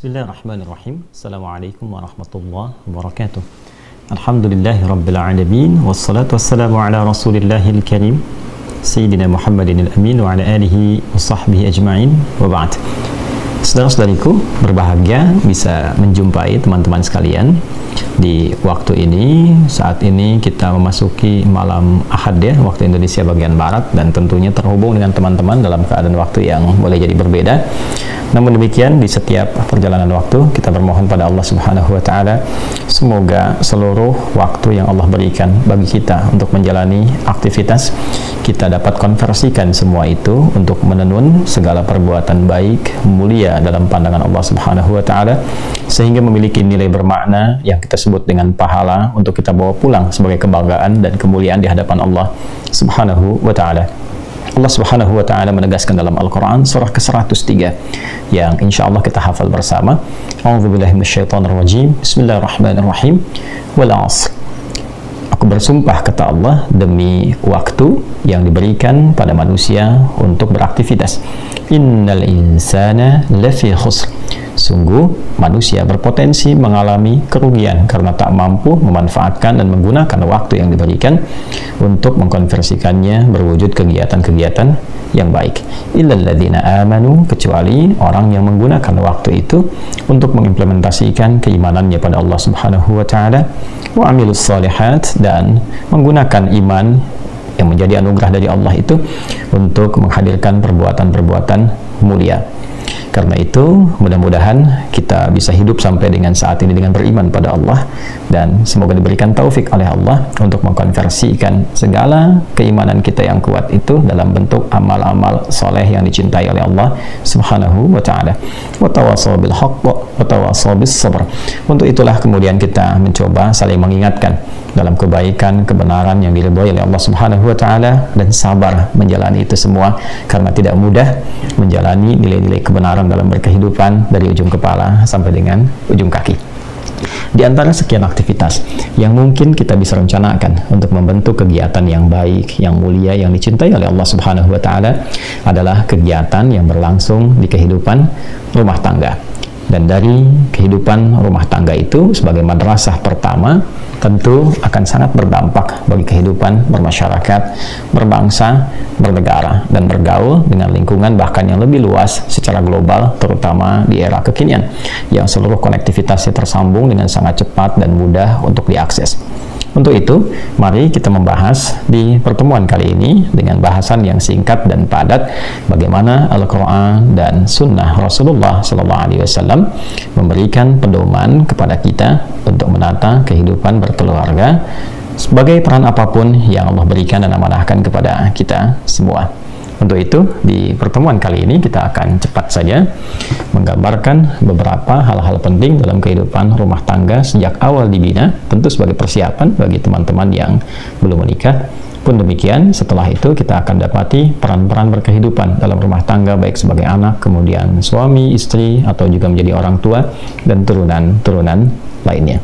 Bismillahirrahmanirrahim. Assalamualaikum warahmatullahi wabarakatuh. Alhamdulillahi rabbil alamin, wassalatu wassalamu ala rasulillahil karim Sayyidina Muhammadin al-amin wa ala alihi wa sahbihi ajma'in, wa ba'd. Saudara-saudariku, berbahagia bisa menjumpai teman-teman sekalian di waktu ini. Saat ini kita memasuki malam Ahad ya, waktu Indonesia bagian Barat, dan tentunya terhubung dengan teman-teman dalam keadaan waktu yang boleh jadi berbeda. Namun demikian, di setiap perjalanan waktu kita bermohon pada Allah Subhanahu wa taala, semoga seluruh waktu yang Allah berikan bagi kita untuk menjalani aktivitas, kita dapat konversikan semua itu untuk menenun segala perbuatan baik mulia dalam pandangan Allah Subhanahu wa taala, sehingga memiliki nilai bermakna yang kita sebut dengan pahala untuk kita bawa pulang sebagai kebanggaan dan kemuliaan di hadapan Allah Subhanahu wa taala. Allah Subhanahu wa taala menegaskan dalam Al-Qur'an surah ke-103 yang insyaallah kita hafal bersama. A'udzubillahi minasyaitonirrajim. Bismillahirrahmanirrahim. Wal 'ashr. Aku bersumpah, kata Allah, demi waktu yang diberikan pada manusia untuk beraktivitas. Innal insana lafi khusr. Sungguh manusia berpotensi mengalami kerugian karena tak mampu memanfaatkan dan menggunakan waktu yang diberikan untuk mengkonversikannya berwujud kegiatan-kegiatan yang baik. Illal ladzina amanu, kecuali orang yang menggunakan waktu itu untuk mengimplementasikan keimanannya pada Allah Subhanahu wa taala, wa amilus shalihat, dan menggunakan iman yang menjadi anugerah dari Allah itu untuk menghadirkan perbuatan-perbuatan mulia. Karena itu, mudah-mudahan kita bisa hidup sampai dengan saat ini dengan beriman pada Allah, dan semoga diberikan taufik oleh Allah untuk mengkonversikan segala keimanan kita yang kuat itu dalam bentuk amal-amal soleh yang dicintai oleh Allah Subhanahu wa ta'ala. Wa tawasaw bil haqq wa tawasaw bis sabr. Untuk itulah kemudian kita mencoba saling mengingatkan dalam kebaikan, kebenaran yang diridhoi oleh Allah Subhanahu wa taala, dan sabar menjalani itu semua karena tidak mudah menjalani nilai-nilai kebenaran dalam berkehidupan dari ujung kepala sampai dengan ujung kaki. Di antara sekian aktivitas yang mungkin kita bisa rencanakan untuk membentuk kegiatan yang baik, yang mulia, yang dicintai oleh Allah Subhanahu wa taala adalah kegiatan yang berlangsung di kehidupan rumah tangga. Dan dari kehidupan rumah tangga itu sebagai madrasah pertama, tentu akan sangat berdampak bagi kehidupan bermasyarakat, berbangsa, bernegara, dan bergaul dengan lingkungan bahkan yang lebih luas secara global, terutama di era kekinian yang seluruh konektivitasnya tersambung dengan sangat cepat dan mudah untuk diakses. Untuk itu, mari kita membahas di pertemuan kali ini dengan bahasan yang singkat dan padat bagaimana Al-Quran dan Sunnah Rasulullah SAW memberikan pedoman kepada kita untuk menata kehidupan berkeluarga sebagai peran apapun yang Allah berikan dan amanahkan kepada kita semua. Untuk itu, di pertemuan kali ini kita akan cepat saja menggambarkan beberapa hal-hal penting dalam kehidupan rumah tangga sejak awal dibina, tentu sebagai persiapan bagi teman-teman yang belum menikah. Pun demikian, setelah itu kita akan dapati peran-peran berkehidupan dalam rumah tangga, baik sebagai anak, kemudian suami, istri, atau juga menjadi orang tua, dan turunan-turunan lainnya.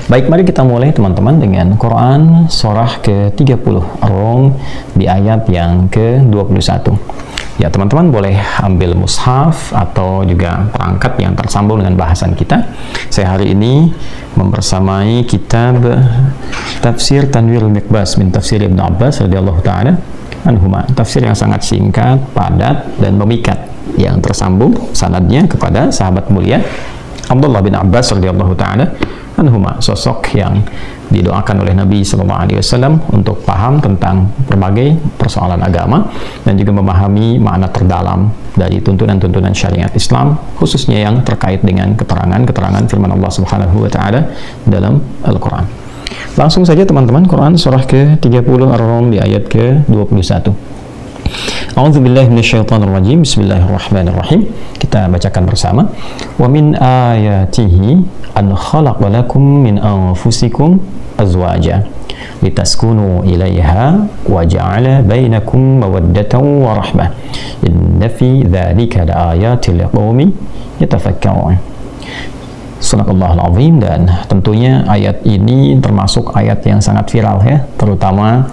Baik, mari kita mulai teman-teman dengan Quran surah ke-30 Ar-Rum di ayat yang ke-21. Ya, teman-teman boleh ambil mushaf atau juga perangkat yang tersambung dengan bahasan kita. Saya hari ini membersamai kitab Tafsir Tanwirul Miqbas min Tafsir Ibn Abbas radhiyallahu ta'ala anhuma. Tafsir yang sangat singkat, padat, dan memikat, yang tersambung sanadnya kepada sahabat mulia Abdullah bin Abbas radhiyallahu ta'ala anhuma, sosok yang didoakan oleh Nabi SAW untuk paham tentang berbagai persoalan agama dan juga memahami makna terdalam dari tuntunan-tuntunan syariat Islam, khususnya yang terkait dengan keterangan-keterangan firman Allah Subhanahu wa taala dalam Al-Quran. Langsung saja teman-teman, Quran surah ke-30 Ar-Rum di ayat ke-21. A'udzubillahi minasyaitonirrajim. Bismillahirrahmanirrahim. Kita bacakan bersama. Wa min ayatihi an khalaqa lakum min anfusikum azwaja litaskunu ilaiha wa ja'ala bainakum mawaddatan wa rahmah. Inna fi dzalika laayatil liqaumin yatafakkarun. Subhanallahul azim. Dan tentunya ayat ini termasuk ayat yang sangat viral ya, terutama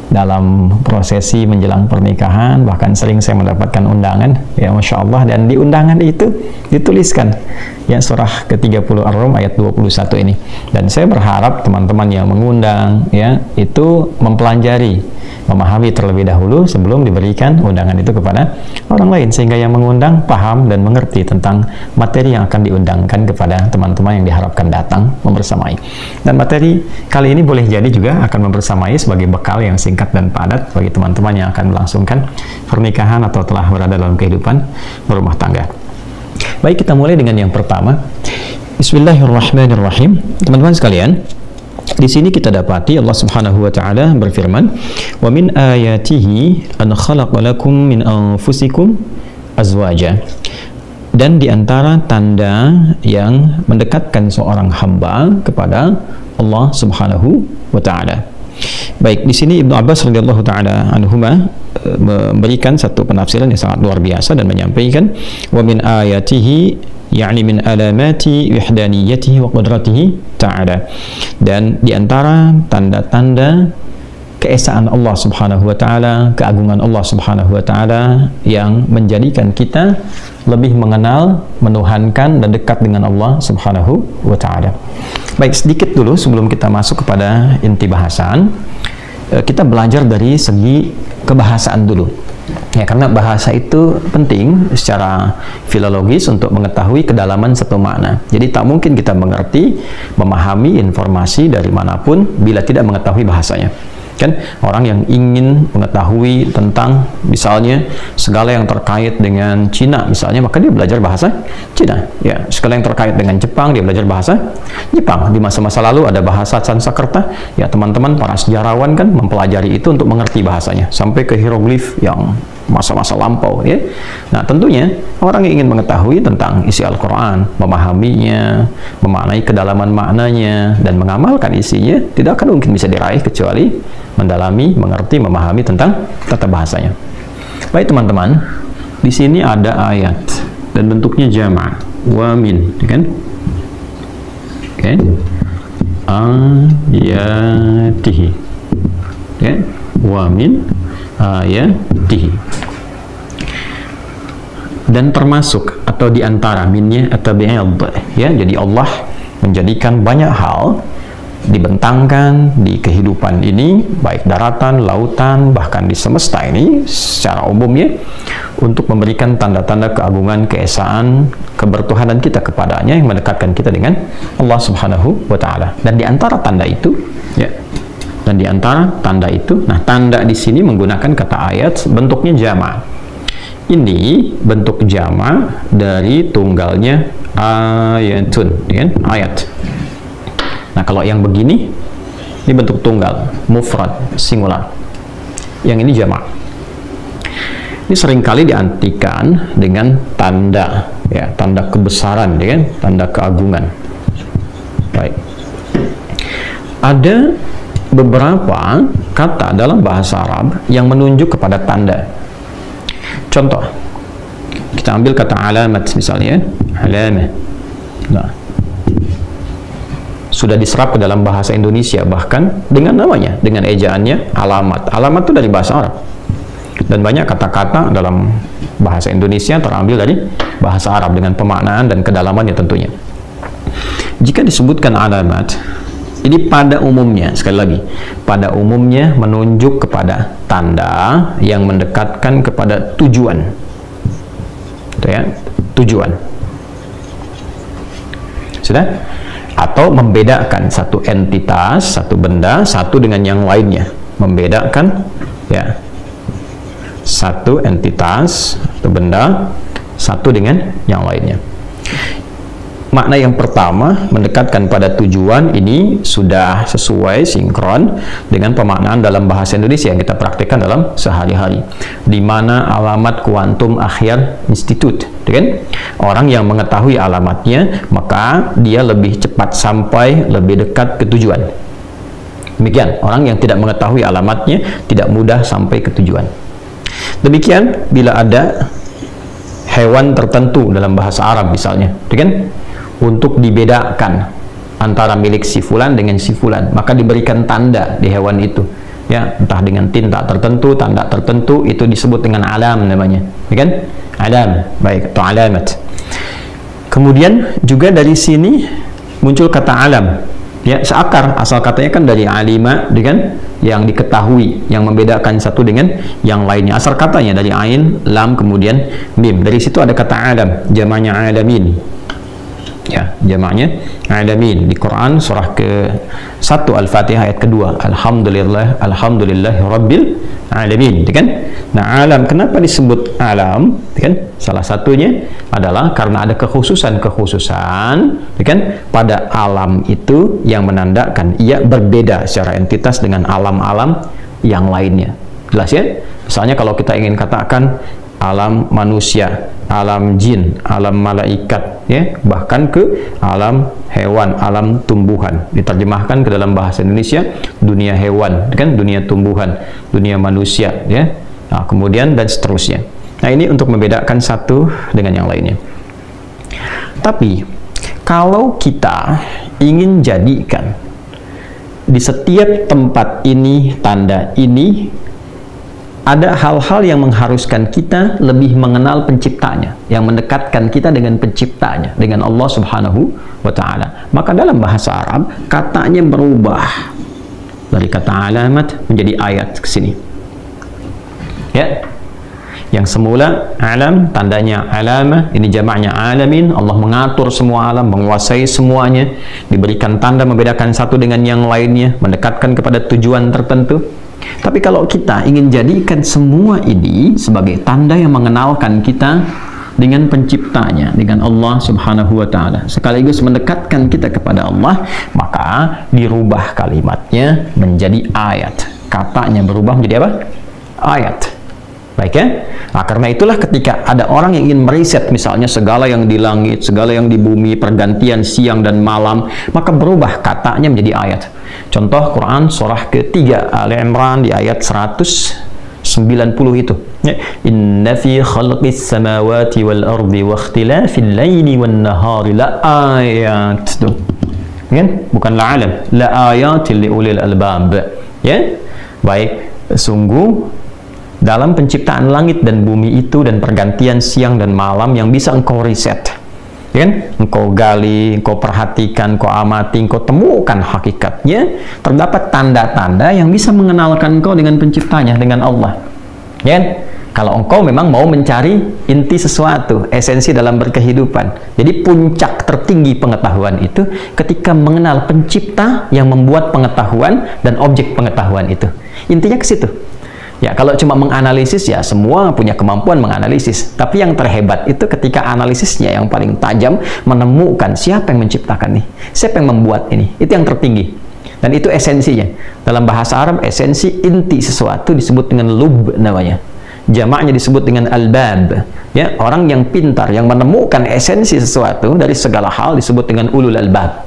dalam prosesi menjelang pernikahan, bahkan sering saya mendapatkan undangan, ya Masya Allah, dan di undangan itu dituliskan ya surah ke-30 Ar-Rum ayat 21 ini. Dan saya berharap teman-teman yang mengundang ya itu mempelajari, memahami terlebih dahulu sebelum diberikan undangan itu kepada orang lain, sehingga yang mengundang paham dan mengerti tentang materi yang akan diundangkan kepada teman-teman yang diharapkan datang membersamai. Dan materi kali ini boleh jadi juga akan membersamai sebagai bekal yang singkat dan padat bagi teman-teman yang akan melangsungkan pernikahan atau telah berada dalam kehidupan berumah tangga. Baik, kita mulai dengan yang pertama. Bismillahirrahmanirrahim. Teman-teman sekalian, di sini kita dapati Allah Subhanahu wa taala berfirman, "Wa min ayatihi an khalaqa lakum min anfusikum azwaja." Dan di antara tanda yang mendekatkan seorang hamba kepada Allah Subhanahu wa taala. Baik, di sini Ibnu Abbas radhiyallahu taala anhuma memberikan satu penafsiran yang sangat luar biasa dan menyampaikan, "Wa min ayatihi yakni min alamati wahdaniyatihi wa qudratihi ta'ala." Dan di antara tanda-tanda keesaan Allah Subhanahu wa taala, keagungan Allah Subhanahu wa taala yang menjadikan kita lebih mengenal, menuhankan dan dekat dengan Allah Subhanahu wa taala. Baik, sedikit dulu sebelum kita masuk kepada inti bahasan, kita belajar dari segi kebahasaan dulu. Ya, karena bahasa itu penting secara filologis untuk mengetahui kedalaman satu makna. Jadi tak mungkin kita mengerti, memahami informasi dari manapun bila tidak mengetahui bahasanya. Kan orang yang ingin mengetahui tentang misalnya segala yang terkait dengan Cina misalnya, maka dia belajar bahasa Cina. Ya, segala yang terkait dengan Jepang dia belajar bahasa Jepang. Di masa-masa lalu ada bahasa Sanskerta. Ya, teman-teman para sejarawan kan mempelajari itu untuk mengerti bahasanya sampai ke hieroglif yang masa-masa lampau ya. Nah, tentunya orang yang ingin mengetahui tentang isi Al-Quran, memahaminya, memaknai kedalaman maknanya dan mengamalkan isinya, tidak akan mungkin bisa diraih kecuali mendalami, mengerti, memahami tentang tata bahasanya. Baik teman-teman, di sini ada ayat dan bentuknya jama' wa min, kan? Oke. Ayatihi. Oke, wa min ayatihi. Dan termasuk atau diantara minnya atau bi'id ya, jadi Allah menjadikan banyak hal dibentangkan di kehidupan ini, baik daratan, lautan, bahkan di semesta ini secara umumnya, untuk memberikan tanda-tanda keagungan, keesaan, kebertuhanan kita kepadanya yang mendekatkan kita dengan Allah Subhanahu wa taala. Dan di antara tanda itu ya, dan di antara tanda itu, nah tanda di sini menggunakan kata ayat, bentuknya jama'. Ini bentuk jama' dari tunggalnya ayatun, ya, ayat. Nah, kalau yang begini, ini bentuk tunggal, mufrad, singular. Yang ini jama'. Ini seringkali diartikan dengan tanda, ya, tanda kebesaran, ya, tanda keagungan. Baik. Ada beberapa kata dalam bahasa Arab yang menunjuk kepada tanda. Contoh, kita ambil kata alamat misalnya, alamah. Nah, sudah diserap ke dalam bahasa Indonesia bahkan dengan namanya, dengan ejaannya alamat. Alamat itu dari bahasa Arab. Dan banyak kata-kata dalam bahasa Indonesia terambil dari bahasa Arab dengan pemaknaan dan kedalamannya tentunya. Jika disebutkan alamat, ini pada umumnya, sekali lagi, pada umumnya menunjuk kepada tanda yang mendekatkan kepada tujuan. Itu ya, tujuan. Sudah? Atau membedakan satu entitas, satu benda, satu dengan yang lainnya. Membedakan, ya, satu entitas, satu benda, satu dengan yang lainnya. Makna yang pertama, mendekatkan pada tujuan, ini sudah sesuai, sinkron dengan pemaknaan dalam bahasa Indonesia yang kita praktikkan dalam sehari-hari. Di mana alamat Kuantum Akhyar Institute, kan? Orang yang mengetahui alamatnya, maka dia lebih cepat sampai, lebih dekat ke tujuan. Demikian, orang yang tidak mengetahui alamatnya, tidak mudah sampai ke tujuan. Demikian, bila ada hewan tertentu dalam bahasa Arab misalnya, kan? Untuk dibedakan antara milik si fulan dengan si fulan, maka diberikan tanda di hewan itu. ya, entah dengan tinta tertentu, tanda tertentu, itu disebut dengan alam namanya, ya kan? Alam, baik, atau alamat. Kemudian juga dari sini muncul kata alam, ya, seakar, asal katanya kan dari alima, kan, yang diketahui, yang membedakan satu dengan yang lainnya. Asal katanya dari ain, lam, kemudian mim. Dari situ ada kata alam, jamaknya alamin, ya, jamaknya alamin. Di Quran surah ke-1 Al-Fatihah ayat kedua, alhamdulillahi rabbil alamin, kan? Nah, alam kenapa disebut alam, kan? Salah satunya adalah karena ada kekhususan, kan, pada alam itu yang menandakan ia berbeda secara entitas dengan alam-alam yang lainnya. Jelas ya? Misalnya kalau kita ingin katakan alam manusia, alam jin, alam malaikat, ya, bahkan ke alam hewan, alam tumbuhan, diterjemahkan ke dalam bahasa Indonesia dunia hewan, kan, dunia tumbuhan, dunia manusia, ya. Nah, kemudian dan seterusnya. Nah, ini untuk membedakan satu dengan yang lainnya. Tapi kalau kita ingin jadikan di setiap tempat ini, tanda ini, ada hal-hal yang mengharuskan kita lebih mengenal penciptanya, yang mendekatkan kita dengan penciptanya, dengan Allah Subhanahu wa Ta'ala. Maka dalam bahasa Arab katanya berubah dari kata alamat menjadi ayat ke sini, ya. Yang semula alam, tandanya alamah, ini jamaknya alamin. Allah mengatur semua alam, menguasai semuanya, diberikan tanda membedakan satu dengan yang lainnya, mendekatkan kepada tujuan tertentu. Tapi kalau kita ingin jadikan semua ini sebagai tanda yang mengenalkan kita dengan penciptanya, dengan Allah Subhanahu wa Ta'ala, sekaligus mendekatkan kita kepada Allah, maka dirubah kalimatnya menjadi ayat. Katanya berubah menjadi apa? Ayat. Baik, ya? Nah, karena itulah ketika ada orang yang ingin meriset misalnya segala yang di langit, segala yang di bumi, pergantian siang dan malam, maka berubah katanya menjadi ayat. Contoh Quran surah ketiga Ali Imran di ayat 190 itu, ya. Inna fi khalqis samawati wal ardi wa ikhtilafil laili wan nahari la ayat. Tuh, kan? Bukan la alam, la ayatil li ulil albab, ya. Baik, sungguh dalam penciptaan langit dan bumi itu dan pergantian siang dan malam yang bisa engkau riset, ya kan? Engkau gali, engkau perhatikan, engkau amati, engkau temukan hakikatnya, terdapat tanda-tanda yang bisa mengenalkan engkau dengan penciptanya, dengan Allah, ya kan? Kalau engkau memang mau mencari inti sesuatu, esensi dalam berkehidupan. Jadi puncak tertinggi pengetahuan itu ketika mengenal pencipta yang membuat pengetahuan dan objek pengetahuan itu. Intinya ke situ. Ya, kalau cuma menganalisis, ya semua punya kemampuan menganalisis. Tapi yang terhebat itu ketika analisisnya yang paling tajam, menemukan siapa yang menciptakan nih, siapa yang membuat ini. Itu yang tertinggi. Dan itu esensinya. Dalam bahasa Arab, esensi inti sesuatu disebut dengan lub namanya. Jamaknya disebut dengan albab. Ya, orang yang pintar, yang menemukan esensi sesuatu dari segala hal disebut dengan ulul albab.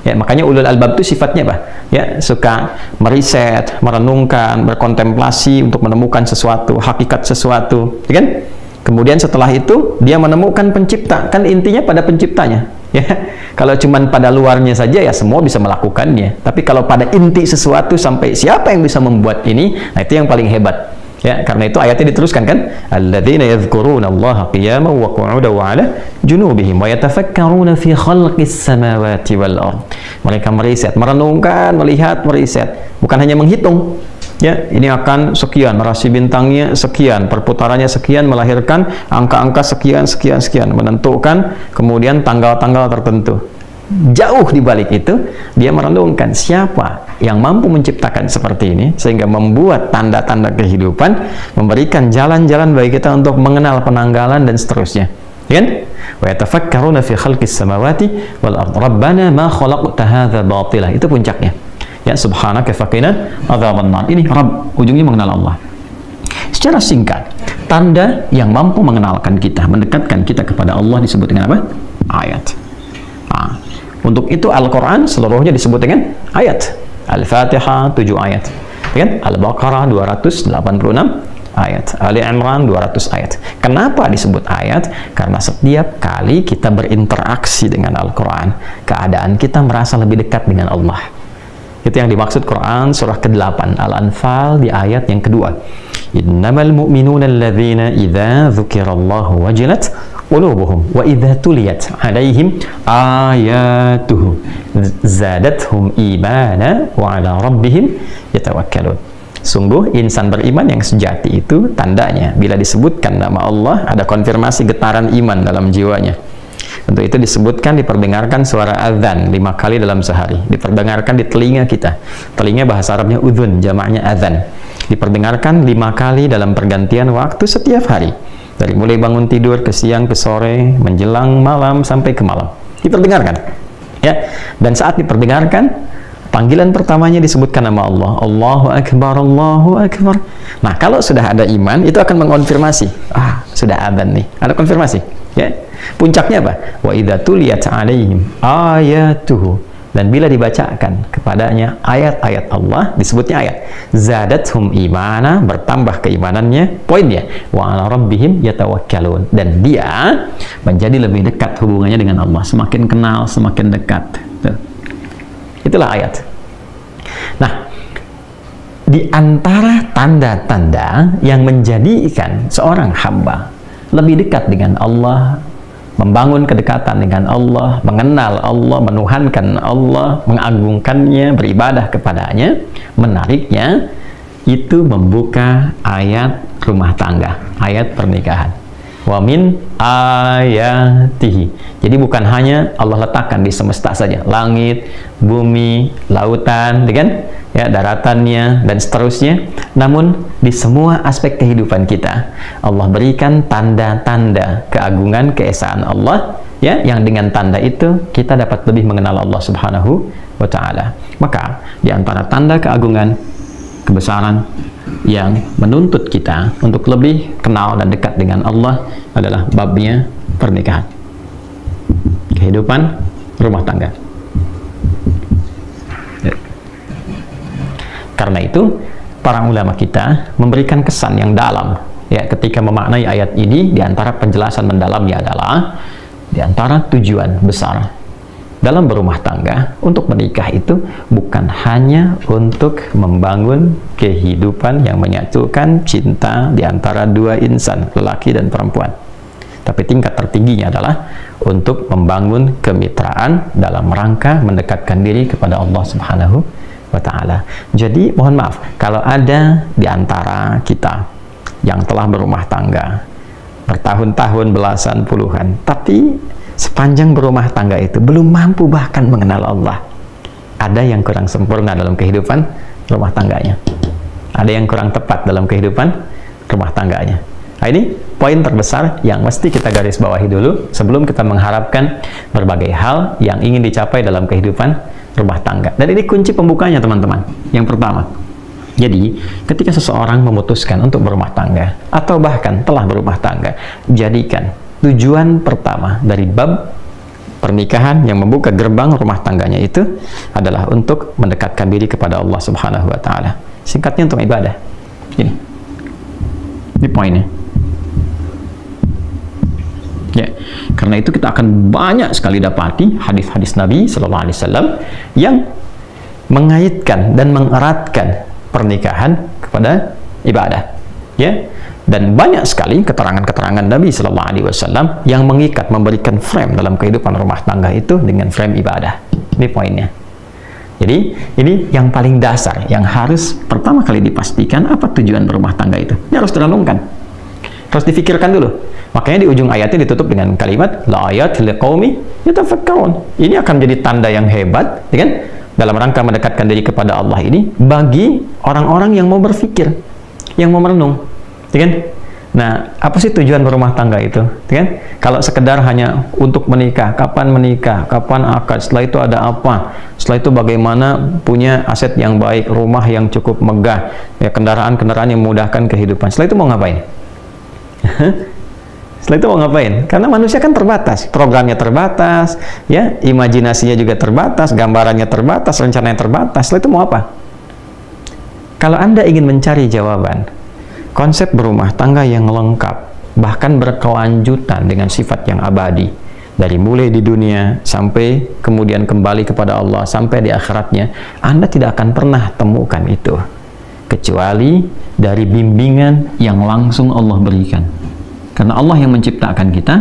Ya, makanya ulul albab itu sifatnya apa? Ya, suka meriset, merenungkan, berkontemplasi untuk menemukan sesuatu, hakikat sesuatu, ya kan? Kemudian setelah itu dia menemukan pencipta, kan intinya pada penciptanya, ya. Kalau cuman pada luarnya saja ya semua bisa melakukannya, tapi kalau pada inti sesuatu sampai siapa yang bisa membuat ini, nah itu yang paling hebat. Ya, karena itu ayatnya diteruskan kan, alladzina yadhkuruna Allaha qiyaman wa qu'udan wa 'ala junubihim wa yatafakkaruna fi khalqis samawati wal ard. Mereka meriset, merenungkan, melihat, meriset, bukan hanya menghitung. Ya, ini akan sekian, rasi bintangnya sekian, perputarannya sekian, melahirkan angka-angka sekian, sekian, sekian, menentukan kemudian tanggal-tanggal tertentu. Jauh di balik itu, dia merenungkan siapa yang mampu menciptakan seperti ini, sehingga membuat tanda-tanda kehidupan, memberikan jalan-jalan bagi kita untuk mengenal penanggalan dan seterusnya. Kan? Wa yatafakkaruna fi khalqis samawati wal ard. Rabbana ma khalaqta hadza batila. Itu puncaknya. Ya, subhanaka faqina adzabannar. Ini Rabb, ujungnya mengenal Allah. Secara singkat, tanda yang mampu mengenalkan kita, mendekatkan kita kepada Allah disebut dengan apa? Ayat. Nah, untuk itu Al-Quran seluruhnya disebut dengan ayat. Al-Fatihah 7 ayat, kan? Al-Baqarah 286 ayat, Ali Imran 200 ayat. Kenapa disebut ayat? Karena setiap kali kita berinteraksi dengan Al-Quran, keadaan kita merasa lebih dekat dengan Allah. Itu yang dimaksud Quran surah ke-8 Al-Anfal di ayat yang kedua. Innamal mu'minuna alladzina idza dzukirallahu wajilat qulubuhum wa idza tuliyat 'alaihim ayatuhu zadatuhum imana wa 'ala rabbihim yatawakkalun. Sungguh insan beriman yang sejati itu tandanya bila disebutkan nama Allah ada konfirmasi getaran iman dalam jiwanya. Untuk itu disebutkan, diperdengarkan suara azan 5 kali dalam sehari, diperdengarkan di telinga kita. Telinga bahasa Arabnya udhun, jamaknya azan. Diperdengarkan 5 kali dalam pergantian waktu setiap hari, dari mulai bangun tidur ke siang ke sore, menjelang malam sampai ke malam. Diperdengarkan, ya. Dan saat diperdengarkan, panggilan pertamanya disebutkan nama Allah, Allahu Akbar, Allahu Akbar. Nah, kalau sudah ada iman, itu akan mengonfirmasi, sudah azan nih, ada konfirmasi, ya. Puncaknya apa? Wa idza tuliyat 'alaihim ayatuhu, dan bila dibacakan kepadanya ayat-ayat Allah, disebutnya ayat, zadathum imana, bertambah keimanannya. Poinnya, wa 'ala rabbihim yatawakkalun, dan dia menjadi lebih dekat hubungannya dengan Allah, semakin kenal, semakin dekat. Tuh. Itulah ayat. Nah, di antara tanda-tanda yang menjadikan seorang hamba lebih dekat dengan Allah, membangun kedekatan dengan Allah, mengenal Allah, menuhankan Allah, mengagungkannya, beribadah kepadanya, menariknya itu membuka ayat rumah tangga, ayat pernikahan. Wa min ayatihi. Jadi bukan hanya Allah letakkan di semesta saja, langit, bumi, lautan, ya, daratannya dan seterusnya, namun di semua aspek kehidupan kita Allah berikan tanda-tanda keagungan, keesaan Allah, ya, yang dengan tanda itu kita dapat lebih mengenal Allah Subhanahu wa taala. Maka di antara tanda keagungan, kebesaran yang menuntut kita untuk lebih kenal dan dekat dengan Allah adalah babnya pernikahan, kehidupan rumah tangga. Ya. Karena itu para ulama kita memberikan kesan yang dalam, ya, ketika memaknai ayat ini. Di antara penjelasan mendalamnya adalah di antara tujuan besar dalam berumah tangga untuk menikah itu bukan hanya untuk membangun kehidupan yang menyatukan cinta di antara dua insan, lelaki dan perempuan, tapi tingkat tertingginya adalah untuk membangun kemitraan dalam rangka mendekatkan diri kepada Allah Subhanahu wa taala. Jadi mohon maaf kalau ada di antara kita yang telah berumah tangga bertahun-tahun, belasan, puluhan, tapi sepanjang berumah tangga itu belum mampu bahkan mengenal Allah. Ada yang kurang sempurna dalam kehidupan rumah tangganya, ada yang kurang tepat dalam kehidupan rumah tangganya. Nah, ini poin terbesar yang mesti kita garis bawahi dulu sebelum kita mengharapkan berbagai hal yang ingin dicapai dalam kehidupan rumah tangga. Dan ini kunci pembukanya, teman-teman. Yang pertama, jadi ketika seseorang memutuskan untuk berumah tangga atau bahkan telah berumah tangga, jadikan tujuan pertama dari bab pernikahan yang membuka gerbang rumah tangganya itu adalah untuk mendekatkan diri kepada Allah Subhanahu wa taala. Singkatnya untuk ibadah. Ini poinnya. Ya, karena itu kita akan banyak sekali dapati hadis-hadis Nabi Sallallahu Alaihi Wasallam yang mengaitkan dan mengeratkan pernikahan kepada ibadah. Ya. Dan banyak sekali keterangan-keterangan Nabi Sallallahu Alaihi Wasallam yang mengikat, memberikan frame dalam kehidupan rumah tangga itu dengan frame ibadah. Ini poinnya. Jadi ini yang paling dasar, yang harus pertama kali dipastikan apa tujuan berumah tangga itu. Ini harus direnungkan, harus difikirkan dulu. Makanya di ujung ayatnya ditutup dengan kalimat la ayat liqaumi yatafakkarun. Ini akan menjadi tanda yang hebat, ya kan? Dalam rangka mendekatkan diri kepada Allah ini bagi orang-orang yang mau berpikir, yang mau merenung. Ya kan? Nah, apa sih tujuan berumah tangga itu? Ya kan? Kalau sekedar hanya untuk menikah, kapan akad, setelah itu ada apa, setelah itu bagaimana punya aset yang baik, rumah yang cukup megah, ya, kendaraan-kendaraan yang memudahkan kehidupan. Setelah itu mau ngapain? Setelah itu mau ngapain? Karena manusia kan terbatas, programnya terbatas, ya, imajinasinya juga terbatas, gambarannya terbatas, rencananya terbatas. Setelah itu mau apa? Kalau Anda ingin mencari jawaban konsep berumah tangga yang lengkap, bahkan berkelanjutan dengan sifat yang abadi, Dari mulai di dunia sampai kemudian kembali kepada Allah sampai di akhiratnya, Anda tidak akan pernah temukan itu kecuali dari bimbingan yang langsung Allah berikan. Karena Allah yang menciptakan kita,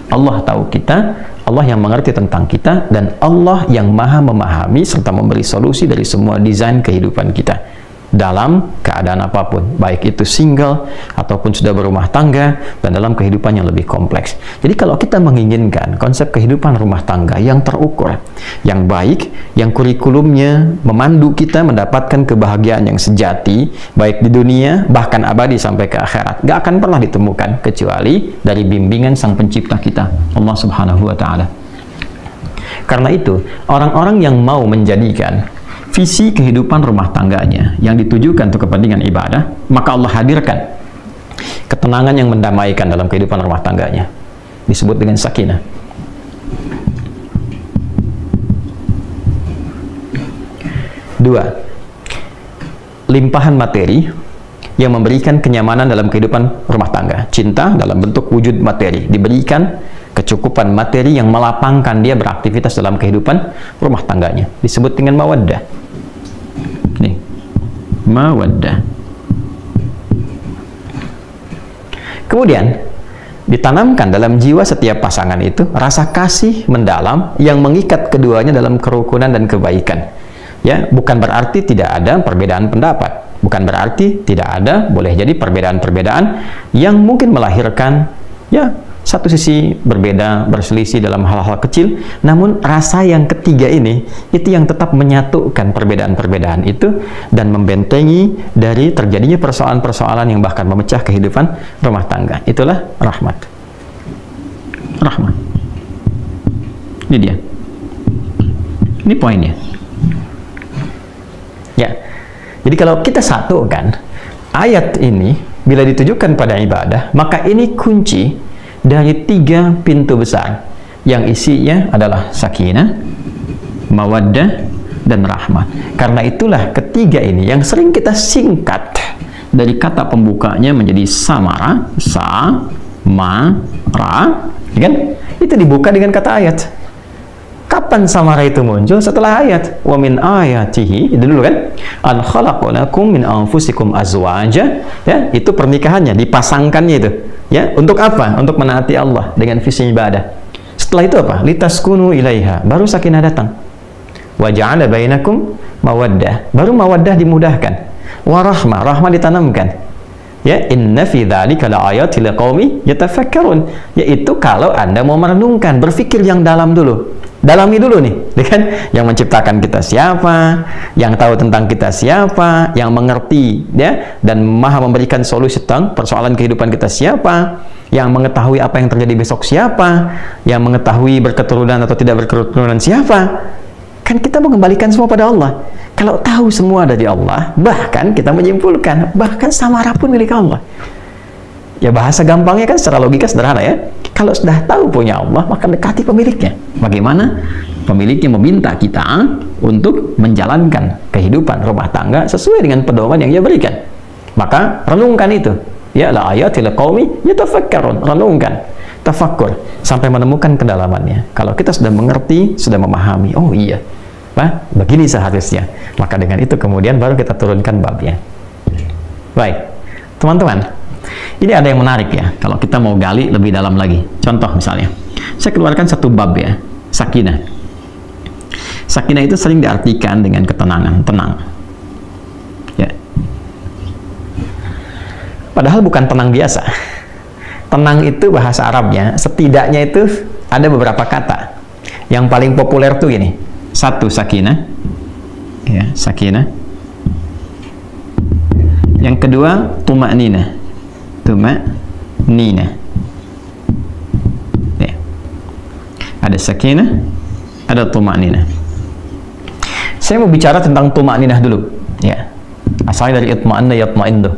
Allah tahu kita, Allah yang mengerti tentang kita, dan Allah yang maha memahami serta memberi solusi dari semua desain kehidupan kita dalam keadaan apapun, baik itu single ataupun sudah berumah tangga dan dalam kehidupan yang lebih kompleks. Jadi kalau kita menginginkan konsep kehidupan rumah tangga yang terukur, yang baik, yang kurikulumnya memandu kita mendapatkan kebahagiaan yang sejati, baik di dunia bahkan abadi sampai ke akhirat, gak akan pernah ditemukan kecuali dari bimbingan Sang Pencipta kita, Allah Subhanahu wa Ta'ala. Karena itu, orang-orang yang mau menjadikan visi kehidupan rumah tangganya yang ditujukan untuk kepentingan ibadah, maka Allah hadirkan ketenangan yang mendamaikan dalam kehidupan rumah tangganya, disebut dengan sakinah. Dua, limpahan materi yang memberikan kenyamanan dalam kehidupan rumah tangga. Cinta dalam bentuk wujud materi, diberikan kecukupan materi yang melapangkan dia beraktivitas dalam kehidupan rumah tangganya, disebut dengan mawaddah. Nih, mawaddah. Kemudian ditanamkan dalam jiwa setiap pasangan itu rasa kasih mendalam yang mengikat keduanya dalam kerukunan dan kebaikan. Ya, bukan berarti tidak ada perbedaan pendapat, bukan berarti tidak ada, boleh jadi perbedaan-perbedaan yang mungkin melahirkan ya satu sisi berbeda, berselisih dalam hal-hal kecil, namun rasa yang ketiga ini, itu yang tetap menyatukan perbedaan-perbedaan itu dan membentengi dari terjadinya persoalan-persoalan yang bahkan memecah kehidupan rumah tangga. Itulah rahmat. Rahmat. Ini dia. Ini poinnya. Ya. Jadi kalau kita satukan ayat ini, bila ditujukan pada ibadah, maka ini kunci dari 3 pintu besar yang isinya adalah sakinah, mawaddah, dan rahmah. Karena itulah ketiga ini yang sering kita singkat dari kata pembukanya menjadi samara, sa, ma, ra, kan? Itu dibuka dengan kata ayat. Kapan samara itu muncul? Setelah ayat. Wa min ayatihi, itu dulu kan? An khalaqalakum min anfusikum azwaja. Ya, itu pernikahannya, dipasangkannya itu. Ya, untuk apa? Untuk menaati Allah dengan visi ibadah. Setelah itu apa? Litaskunu ilaiha. Baru sakinah datang. Wa ja'ala bainakum mawaddah. Baru mawaddah dimudahkan. Wa rahmah, rahmah ditanamkan. Ya, inna fi dzalika laayatil liqaumi yatafakkarun. Yaitu kalau Anda mau merenungkan, berpikir yang dalam dulu. Dalami dulu nih, kan? Yang menciptakan kita siapa, yang tahu tentang kita siapa, yang mengerti ya dan maha memberikan solusi tentang persoalan kehidupan kita siapa, yang mengetahui apa yang terjadi besok siapa, yang mengetahui berketurunan atau tidak berketurunan siapa. Kan kita mengembalikan semua pada Allah. Kalau tahu semua dari Allah, bahkan kita menyimpulkan bahkan samara pun milik Allah. Ya, bahasa gampangnya kan secara logika sederhana ya. Kalau sudah tahu punya Allah, maka dekati pemiliknya. Bagaimana pemiliknya meminta kita untuk menjalankan kehidupan rumah tangga sesuai dengan pedoman yang Dia berikan. Maka renungkan itu. Ya, la ayatil qaumi yatafakkarun. Renungkan, tafakkur sampai menemukan kedalamannya. Kalau kita sudah mengerti, sudah memahami, oh iya, begini seharusnya. Maka dengan itu kemudian baru kita turunkan babnya. Baik, teman-teman. Ini ada yang menarik ya, kalau kita mau gali lebih dalam lagi. Contoh misalnya, saya keluarkan satu bab ya, sakinah. Sakinah itu sering diartikan dengan ketenangan, tenang. Ya. Padahal bukan tenang biasa. Tenang itu bahasa Arabnya, setidaknya itu ada beberapa kata. Yang paling populer tuh gini. Satu, sakinah. Ya, sakinah. Yang kedua, tuma'ninah. Tuma'ninah. Ya. Ada sakinah, ada tuma'ninah. Saya mau bicara tentang tuma'ninah dulu. Ya. Asalnya dari itma'anna yatma'indu.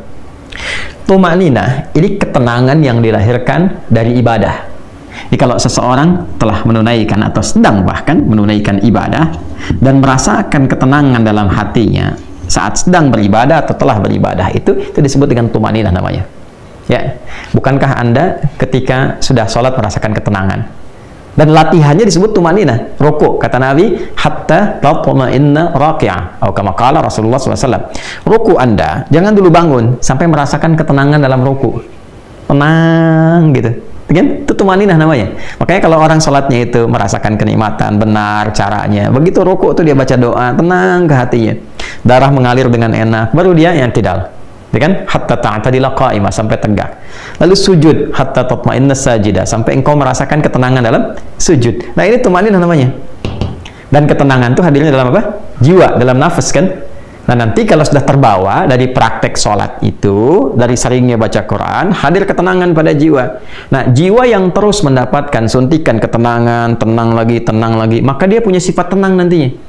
Tuma'ninah ini ketenangan yang dilahirkan dari ibadah. Jadi kalau seseorang telah menunaikan atau sedang bahkan menunaikan ibadah dan merasakan ketenangan dalam hatinya saat sedang beribadah atau telah beribadah, itu disebut dengan tuma'ninah namanya. Ya, bukankah Anda ketika sudah sholat merasakan ketenangan? Dan latihannya disebut tumanina, ruku. Kata Nabi, hatta tatma'inna raqi'ah. Atau kama qala Rasulullah SAW. Ruku Anda, jangan dulu bangun sampai merasakan ketenangan dalam ruku. Tenang gitu. Kan? Itu tumanina namanya. Makanya kalau orang sholatnya itu merasakan kenikmatan, benar caranya. Begitu ruku itu dia baca doa, tenang ke hatinya. Darah mengalir dengan enak, baru dia yang tidal. Ya kan? Hatta ta'tadila qa'imah, sampai tegak. Lalu sujud, hatta tatma'inna sajidah, sampai engkau merasakan ketenangan dalam sujud. Nah, ini tumanina namanya. Dan ketenangan itu hadirnya dalam apa? Jiwa, dalam nafas kan? Nah, nanti kalau sudah terbawa dari praktek sholat itu, dari seringnya baca Quran, hadir ketenangan pada jiwa. Nah, jiwa yang terus mendapatkan suntikan ketenangan, tenang lagi, maka dia punya sifat tenang nantinya.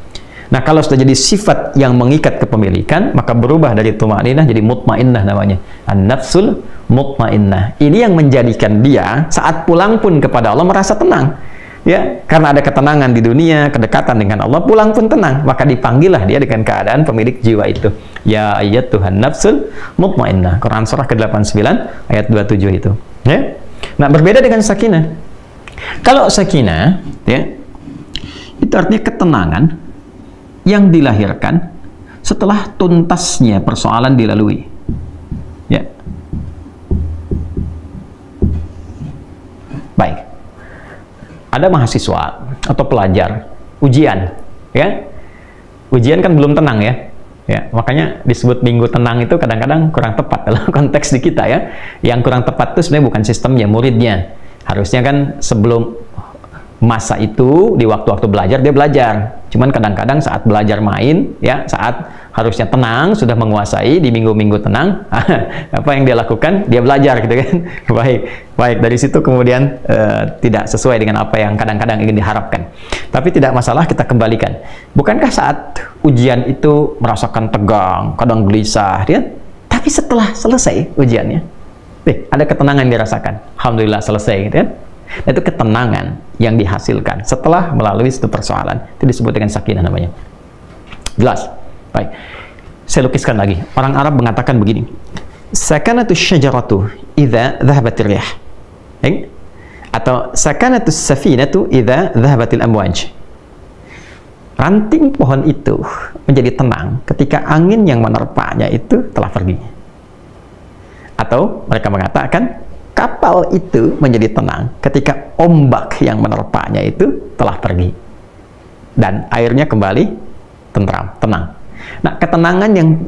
Nah, kalau sudah jadi sifat yang mengikat kepemilikan, maka berubah dari tumaninah jadi mutmainnah namanya. An-nafsul mutmainnah. Ini yang menjadikan dia saat pulang pun kepada Allah merasa tenang. Ya, karena ada ketenangan di dunia, kedekatan dengan Allah, pulang pun tenang. Maka dipanggillah dia dengan keadaan pemilik jiwa itu. Ya ayyatuhan nafsul mutmainnah. Quran surah ke-89 ayat 27 itu. Ya. Nah, berbeda dengan sakinah. Kalau sakinah, ya, itu artinya ketenangan yang dilahirkan setelah tuntasnya persoalan dilalui. Ya. Baik. Ada mahasiswa atau pelajar ujian, ya. Ujian kan belum tenang ya. Ya, makanya disebut minggu tenang itu kadang-kadang kurang tepat dalam konteks di kita ya. Yang kurang tepat itu sebenarnya bukan sistemnya, muridnya. Harusnya kan sebelum masa itu, di waktu-waktu belajar dia belajar. Cuman kadang-kadang saat belajar main, ya, saat harusnya tenang, sudah menguasai di minggu-minggu tenang, apa yang dia lakukan? Dia belajar gitu kan. Baik, dari situ kemudian tidak sesuai dengan apa yang kadang-kadang ingin diharapkan. Tapi tidak masalah, kita kembalikan. Bukankah saat ujian itu merasakan tegang, kadang gelisah, ya? Tapi setelah selesai ujiannya, ada ketenangan yang dirasakan. Alhamdulillah selesai gitu kan. Nah, itu ketenangan yang dihasilkan setelah melalui satu persoalan. Itu disebut dengan sakinah namanya. Jelas? Baik. Saya lukiskan lagi. Orang Arab mengatakan begini. Sakanatu syajaratu idza dhahabatir rih. Atau sakanatu safinatu idza dhahabatil amwaj. Ranting pohon itu menjadi tenang ketika angin yang menerpanya itu telah pergi. Atau mereka mengatakan kapal itu menjadi tenang ketika ombak yang menerpanya itu telah pergi dan airnya kembali tenang. Nah, ketenangan yang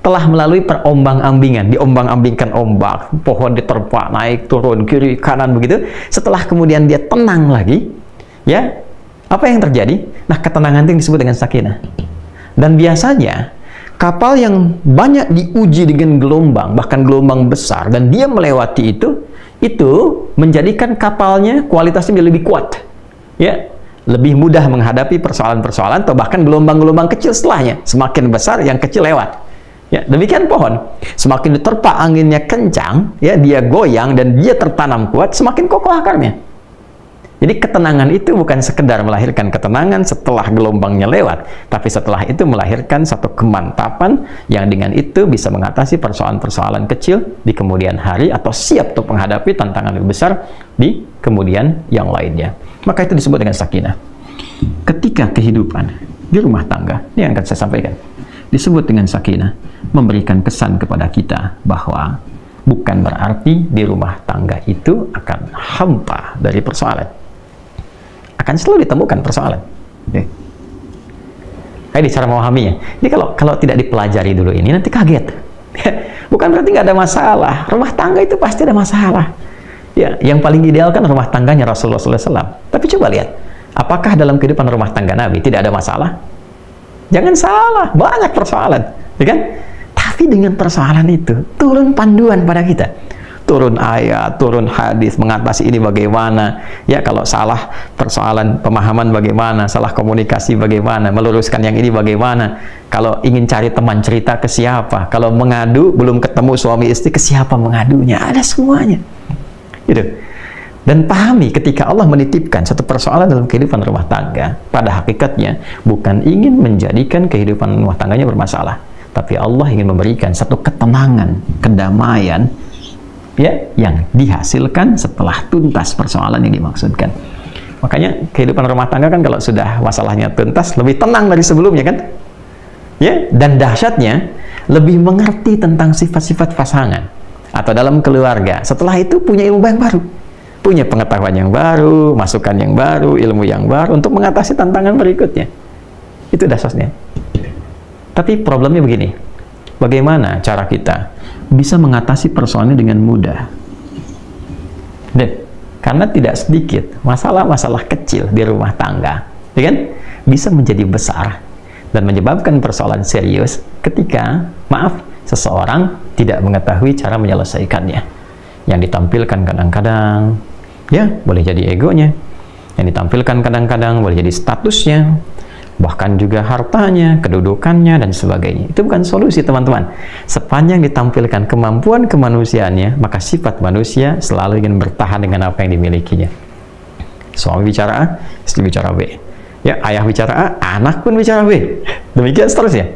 telah melalui perombang-ambingan, diombang-ambingkan ombak, pohon diterpa, naik turun, kiri kanan begitu, setelah kemudian dia tenang lagi, ya, apa yang terjadi? Nah, ketenangan itu disebut dengan sakinah. Dan biasanya kapal yang banyak diuji dengan gelombang, bahkan gelombang besar, dan dia melewati itu menjadikan kapalnya kualitasnya lebih kuat, ya, lebih mudah menghadapi persoalan-persoalan atau bahkan gelombang-gelombang kecil setelahnya. Semakin besar, yang kecil lewat. Ya, demikian pohon. Semakin diterpa anginnya kencang, ya, dia goyang dan dia tertanam kuat, semakin kokoh akarnya. Jadi ketenangan itu bukan sekedar melahirkan ketenangan setelah gelombangnya lewat, tapi setelah itu melahirkan satu kemantapan yang dengan itu bisa mengatasi persoalan-persoalan kecil di kemudian hari atau siap untuk menghadapi tantangan lebih besar di kemudian yang lainnya. Maka itu disebut dengan sakinah. Ketika kehidupan di rumah tangga, ini yang akan saya sampaikan, disebut dengan sakinah, memberikan kesan kepada kita bahwa bukan berarti di rumah tangga itu akan hampa dari persoalan. Akan selalu ditemukan persoalan. Kayak cara memahaminya. Jadi kalau tidak dipelajari dulu ini, nanti kaget. Bukan berarti nggak ada masalah. Rumah tangga itu pasti ada masalah. Ya, yang paling ideal kan rumah tangganya Rasulullah SAW. Tapi coba lihat, apakah dalam kehidupan rumah tangga Nabi tidak ada masalah? Jangan salah, banyak persoalan, ya kan? Tapi dengan persoalan itu turun panduan pada kita. Turun ayat, turun hadis, mengatasi ini bagaimana, ya, kalau salah persoalan pemahaman bagaimana, salah komunikasi bagaimana, meluruskan yang ini bagaimana, kalau ingin cari teman cerita ke siapa, kalau mengadu belum ketemu suami istri ke siapa mengadunya, ada semuanya gitu. Dan pahami ketika Allah menitipkan satu persoalan dalam kehidupan rumah tangga, pada hakikatnya bukan ingin menjadikan kehidupan rumah tangganya bermasalah, tapi Allah ingin memberikan satu ketenangan, kedamaian, ya, yang dihasilkan setelah tuntas persoalan yang dimaksudkan. Makanya kehidupan rumah tangga kan kalau sudah masalahnya tuntas lebih tenang dari sebelumnya kan? Ya, dan dahsyatnya lebih mengerti tentang sifat-sifat pasangan atau dalam keluarga. Setelah itu punya ilmu yang baru, punya pengetahuan yang baru, masukan yang baru, ilmu yang baru untuk mengatasi tantangan berikutnya. Itu dasarnya. Tapi problemnya begini, bagaimana cara kita bisa mengatasi persoalannya dengan mudah? Dan karena tidak sedikit masalah-masalah kecil di rumah tangga, ya kan, bisa menjadi besar dan menyebabkan persoalan serius ketika, maaf, seseorang tidak mengetahui cara menyelesaikannya. Yang ditampilkan kadang-kadang, ya, boleh jadi egonya. Yang ditampilkan kadang-kadang boleh jadi statusnya, bahkan juga hartanya, kedudukannya, dan sebagainya. Itu bukan solusi, teman-teman. Sepanjang ditampilkan kemampuan kemanusiaannya, maka sifat manusia selalu ingin bertahan dengan apa yang dimilikinya. Suami bicara A, istri bicara B. Ya, ayah bicara A, anak pun bicara B. Demikian seterusnya.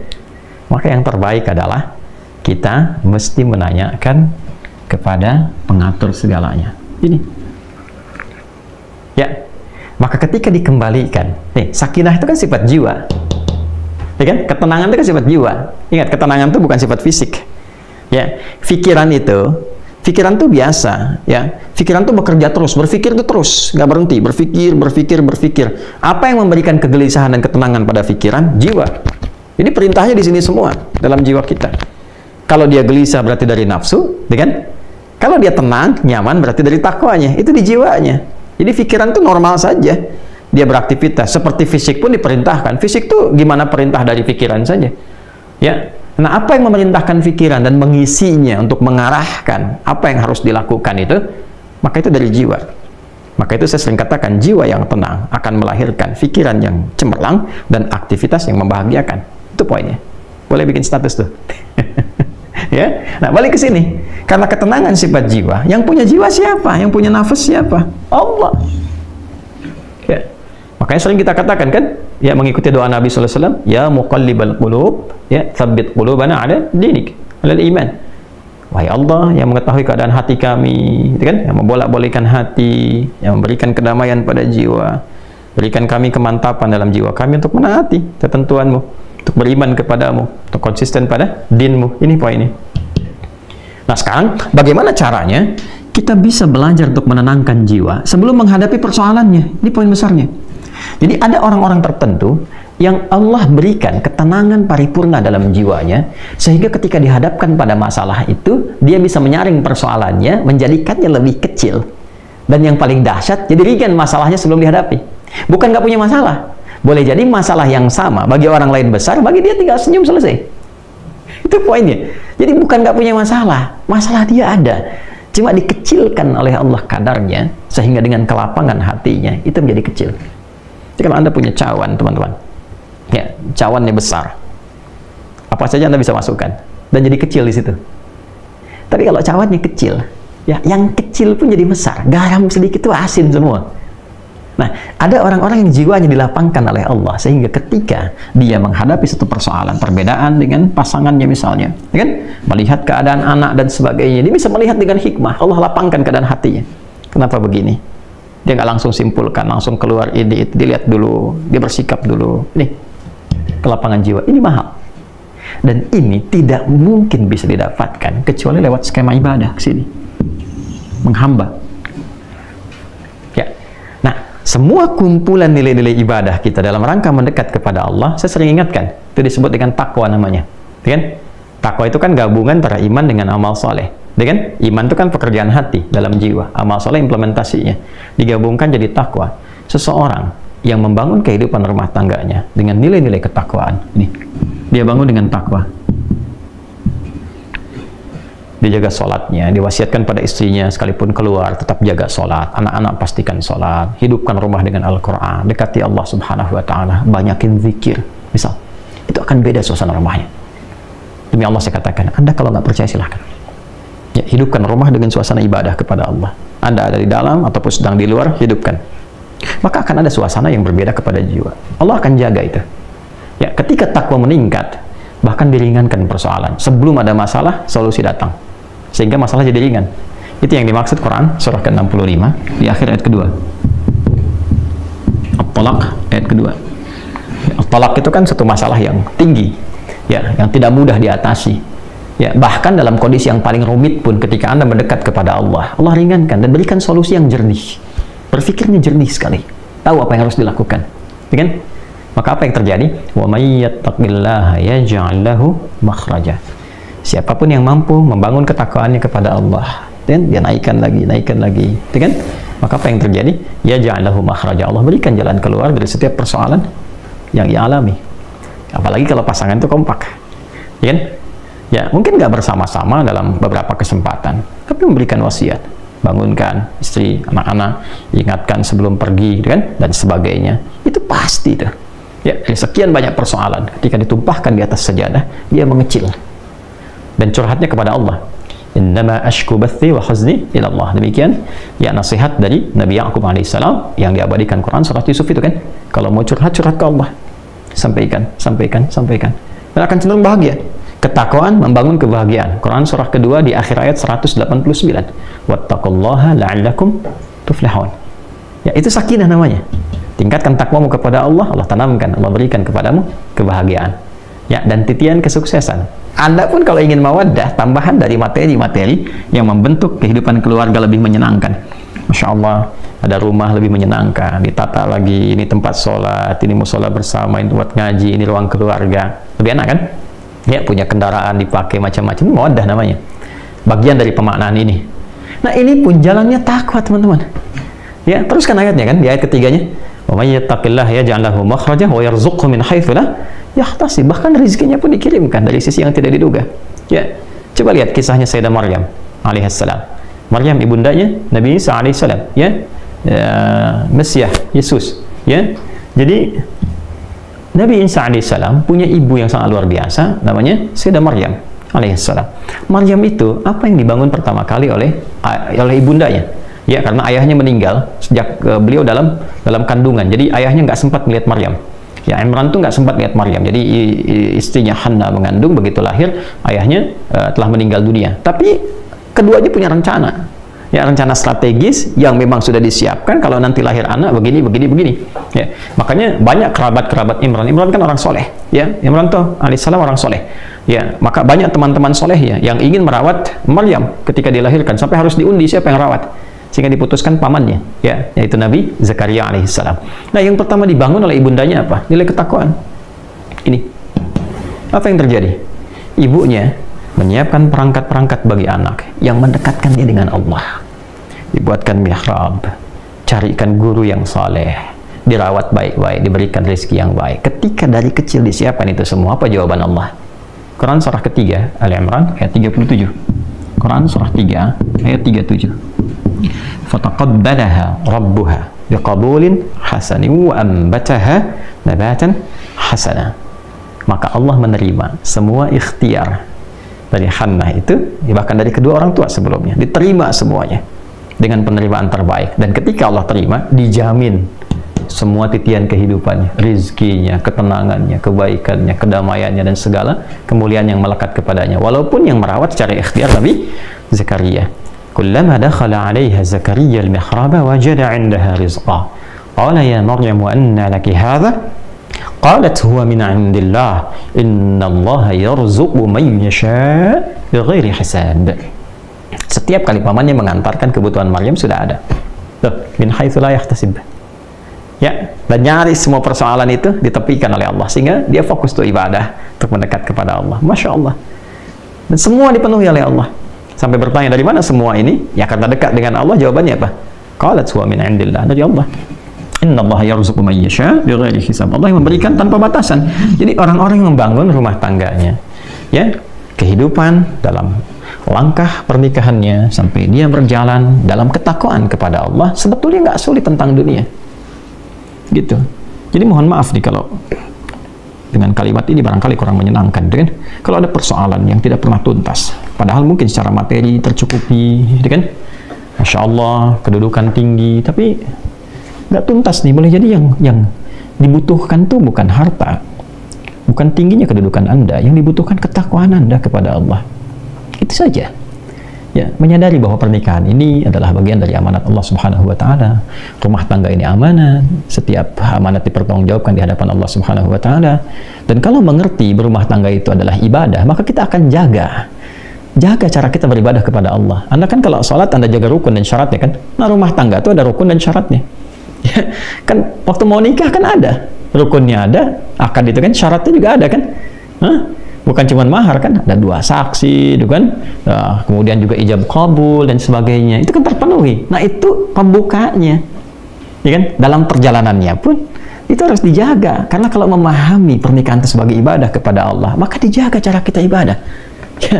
Maka yang terbaik adalah kita mesti menanyakan kepada pengatur segalanya. Ini. Ya. Maka ketika dikembalikan, nih, sakinah itu kan sifat jiwa. Ya kan? Ketenangan itu kan sifat jiwa. Ingat, ketenangan itu bukan sifat fisik. Ya, pikiran tuh biasa, ya. Pikiran tuh bekerja terus, berpikir itu terus, nggak berhenti, berpikir. Apa yang memberikan kegelisahan dan ketenangan pada pikiran? Jiwa. Jadi perintahnya di sini semua dalam jiwa kita. Kalau dia gelisah berarti dari nafsu, ya kan? Kalau dia tenang, nyaman berarti dari takwanya. Itu di jiwanya. Jadi pikiran itu normal saja. Dia beraktivitas. Seperti fisik pun diperintahkan. Fisik tuh gimana perintah dari pikiran saja. Ya. Nah, apa yang memerintahkan pikiran dan mengisinya untuk mengarahkan apa yang harus dilakukan itu, maka itu dari jiwa. Maka itu saya sering katakan, jiwa yang tenang akan melahirkan pikiran yang cemerlang dan aktivitas yang membahagiakan. Itu poinnya. Boleh bikin status tuh. Ya. Nah, balik ke sini. Karena ketenangan sifat jiwa, yang punya jiwa siapa? Yang punya nafas siapa? Allah. Ya. Makanya sering kita katakan kan, ya, mengikuti doa Nabi sallallahu alaihi wasallam, ya muqallibal qulub, ya tsabbit qulubana ala dinik, ala iman. Wahai Allah yang mengetahui keadaan hati kami, gitu kan? Yang membolak-balikkan hati, yang memberikan kedamaian pada jiwa. Berikan kami kemantapan dalam jiwa kami untuk menaati ketentuanmu, untuk beriman kepadamu, untuk konsisten pada dinmu. Ini poinnya. Nah, sekarang bagaimana caranya kita bisa belajar untuk menenangkan jiwa sebelum menghadapi persoalannya? Ini poin besarnya. Jadi ada orang-orang tertentu yang Allah berikan ketenangan paripurna dalam jiwanya, sehingga ketika dihadapkan pada masalah itu, dia bisa menyaring persoalannya, menjadikannya lebih kecil. Dan yang paling dahsyat, jadi ringan masalahnya sebelum dihadapi. Bukan nggak punya masalah. Boleh jadi masalah yang sama bagi orang lain besar, bagi dia tinggal senyum selesai. Itu poinnya. Jadi bukan nggak punya masalah, masalah dia ada. Cuma dikecilkan oleh Allah kadarnya, sehingga dengan kelapangan hatinya, itu menjadi kecil. Jadi kalau Anda punya cawan, teman-teman, ya, cawannya besar, apa saja Anda bisa masukkan, dan jadi kecil di situ. Tapi kalau cawannya kecil, ya, yang kecil pun jadi besar, garam sedikit itu asin semua. Nah, ada orang-orang yang jiwanya dilapangkan oleh Allah, sehingga ketika dia menghadapi satu persoalan, perbedaan dengan pasangannya misalnya, ya kan? Melihat keadaan anak dan sebagainya, dia bisa melihat dengan hikmah. Allah lapangkan keadaan hatinya. Kenapa begini? Dia nggak langsung simpulkan, langsung keluar ide itu, dilihat dulu, dia bersikap dulu. Nih, kelapangan jiwa, ini mahal. Dan ini tidak mungkin bisa didapatkan kecuali lewat skema ibadah ke sini. Menghamba. Ya. Nah, semua kumpulan nilai-nilai ibadah kita dalam rangka mendekat kepada Allah, saya sering ingatkan, itu disebut dengan takwa namanya. Ya kan? Takwa itu kan gabungan antara iman dengan amal soleh. Ya kan? Iman itu kan pekerjaan hati dalam jiwa, amal soleh implementasinya. Digabungkan jadi takwa. Seseorang yang membangun kehidupan rumah tangganya dengan nilai-nilai ketakwaan. Ini, dia bangun dengan takwa. Dia jaga sholatnya, diwasiatkan pada istrinya sekalipun keluar tetap jaga sholat, anak-anak pastikan sholat, hidupkan rumah dengan Al-Quran, dekati Allah Subhanahu Wa Taala, banyakin zikir, misal, itu akan beda suasana rumahnya. Demi Allah saya katakan, Anda kalau nggak percaya silahkan, ya, hidupkan rumah dengan suasana ibadah kepada Allah. Anda ada di dalam ataupun sedang di luar, hidupkan, maka akan ada suasana yang berbeda kepada jiwa. Allah akan jaga itu. Ya, ketika takwa meningkat, bahkan diringankan persoalan. Sebelum ada masalah, solusi datang. Sehingga masalah jadi ringan. Itu yang dimaksud Quran surah ke-65 di akhir ayat kedua. At-Talaq ayat kedua. At-Talaq itu kan satu masalah yang tinggi, ya, yang tidak mudah diatasi. Ya, bahkan dalam kondisi yang paling rumit pun ketika Anda mendekat kepada Allah, Allah ringankan dan berikan solusi yang jernih. Berpikirnya jernih sekali. Tahu apa yang harus dilakukan. Ya kan? Maka apa yang terjadi? Wa may yattaqillaha yaj'al lahu makhraja. Siapapun yang mampu membangun ketakwaannya kepada Allah, dan dia naikkan lagi, ya kan? Maka apa yang terjadi? Yaj'al lahu makhraja. Allah berikan jalan keluar dari setiap persoalan yang ia alami. Apalagi kalau pasangan itu kompak. Ya kan? Ya, mungkin nggak bersama-sama dalam beberapa kesempatan, tapi memberikan wasiat. Bangunkan istri, anak-anak, ingatkan sebelum pergi, kan? Dan sebagainya. Itu pasti tuh. Ya, sekian banyak persoalan ketika ditumpahkan di atas sajadah, dia mengecil dan curhatnya kepada Allah. Innama ashku bathi wa huzni ila Allah. Demikian ya nasihat dari Nabi Ya'qub alaihissalam yang diabadikan Quran surat Yusuf itu kan. Kalau mau curhat ke Allah. Sampaikan. Dan akan cenderung bahagia. Ketakwaan membangun kebahagiaan. Quran surah kedua di akhir ayat 189. Wattaqullaha la'allakum tuflihun. Ya, itu sakinah namanya. Tingkatkan takwamu kepada Allah, Allah tanamkan, Allah berikan kepadamu kebahagiaan. Ya, dan titian kesuksesan. Anda pun kalau ingin mawaddah, tambahan dari materi-materi yang membentuk kehidupan keluarga lebih menyenangkan. Masya Allah, ada rumah lebih menyenangkan, ditata lagi, ini tempat sholat, ini musola bersama, ini tempat ngaji, ini ruang keluarga. Lebih enak kan? Ya, punya kendaraan dipakai macam-macam, mawaddah namanya. Bagian dari pemaknaan ini. Nah, ini pun jalannya takwa, teman-teman. Ya, teruskan ayatnya kan, di ayat ketiganya. Wa may yattaqillaha yaj'al lahu makhraja wa yarzuqhu min haitsu la yahtasib. Bahkan rezekinya pun dikirimkan dari sisi yang tidak diduga. Ya, coba lihat kisahnya Sayyidah Maryam alaihissalam. Maryam ibundanya Nabi Isa alaihissalam, ya, Mesias, Yesus, ya. Jadi Nabi Isa alaihissalam punya ibu yang sangat luar biasa, namanya Sayyidah Maryam alaihissalam. Maryam itu apa yang dibangun pertama kali oleh ibundanya? Ya, karena ayahnya meninggal sejak beliau dalam kandungan. Jadi ayahnya nggak sempat melihat Maryam. Ya, Imran tuh nggak sempat lihat Maryam. Jadi istrinya Hanna mengandung, begitu lahir ayahnya telah meninggal dunia. Tapi keduanya punya rencana. Ya, rencana strategis yang memang sudah disiapkan kalau nanti lahir anak begini. Ya, makanya banyak kerabat Imran. Imran kan orang soleh. Ya, Imran tuh alaihissalam orang soleh. Ya, maka banyak teman-teman soleh ya yang ingin merawat Maryam ketika dilahirkan sampai harus diundi siapa yang rawat. Sehingga diputuskan pamannya, ya, yaitu Nabi Zakaria alaihissalam. Nah, yang pertama dibangun oleh ibundanya apa? Nilai ketakwaan. Ini. Apa yang terjadi? Ibunya menyiapkan perangkat-perangkat bagi anak yang mendekatkan dia dengan Allah. Dibuatkan mihrab, carikan guru yang saleh, dirawat baik-baik, diberikan rezeki yang baik. Ketika dari kecil disiapkan itu semua, apa jawaban Allah? Quran surah ketiga, Al-Imran ayat 37. Quran surah 3 ayat 37. Fataqabbalaha rabbuha biqabulin hasanin wa ambataha nabatan hasana. Maka Allah menerima semua ikhtiar dari Hannah itu, bahkan dari kedua orang tua sebelumnya, diterima semuanya dengan penerimaan terbaik. Dan ketika Allah terima, dijamin semua titian kehidupannya, rizkinya, ketenangannya, kebaikannya, kedamaiannya, dan segala kemuliaan yang melekat kepadanya. Walaupun yang merawat secara ikhtiar Nabi Zakaria. Kullama dakhala 'alaiha Zakaria al-mihraba wajada 'indaha rizqa. Qala ya Maryam anna laki hadha? Qalat huwa min 'indillah. Innallaha yarzuqu man yasha' bighairi hisab. Setiap kali pamannya mengantarkan kebutuhan Maryam sudah ada. Tuh, min haitsu la yahtasib. Ya, dan nyaris semua persoalan itu ditepikan oleh Allah sehingga dia fokus tuh ibadah untuk mendekat kepada Allah. Masya Allah. Dan semua dipenuhi oleh Allah. Sampai bertanya dari mana semua ini? Ya, karena dekat dengan Allah. Jawabannya apa? Qalat huwa min 'indillah. Dari Allah. Innallaha yarzuqu man yasha' bighairi hisab. Allah yang memberikan tanpa batasan. Jadi orang-orang yang membangun rumah tangganya, ya, kehidupan dalam langkah pernikahannya sampai dia berjalan dalam ketakwaan kepada Allah, sebetulnya nggak sulit tentang dunia. Gitu. Jadi mohon maaf nih kalau dengan kalimat ini barangkali kurang menyenangkan, kan? Kalau ada persoalan yang tidak pernah tuntas, padahal mungkin secara materi tercukupi, kan? Masya Allah, kedudukan tinggi, tapi nggak tuntas nih. Boleh jadi yang dibutuhkan tuh bukan harta, bukan tingginya kedudukan Anda, yang dibutuhkan ketakwaan Anda kepada Allah. Itu saja. Ya, menyadari bahwa pernikahan ini adalah bagian dari amanat Allah Subhanahu wa taala. Rumah tangga ini amanat, setiap amanat dipertanggungjawabkan di hadapan Allah Subhanahu wa taala. Dan kalau mengerti berumah tangga itu adalah ibadah, maka kita akan jaga cara kita beribadah kepada Allah. Anda kan kalau sholat Anda jaga rukun dan syaratnya kan. Nah, rumah tangga itu ada rukun dan syaratnya. Ya, kan waktu mau nikah kan ada rukunnya, ada akad itu kan, syaratnya juga ada kan. Hah? Bukan cuma mahar kan, ada 2 saksi, itu kan. Nah, kemudian juga ijab kabul dan sebagainya. Itu kan terpenuhi. Nah, itu pembukanya. Ya kan? Dalam perjalanannya pun itu harus dijaga. Karena kalau memahami pernikahan itu sebagai ibadah kepada Allah, maka dijaga cara kita ibadah. Ya,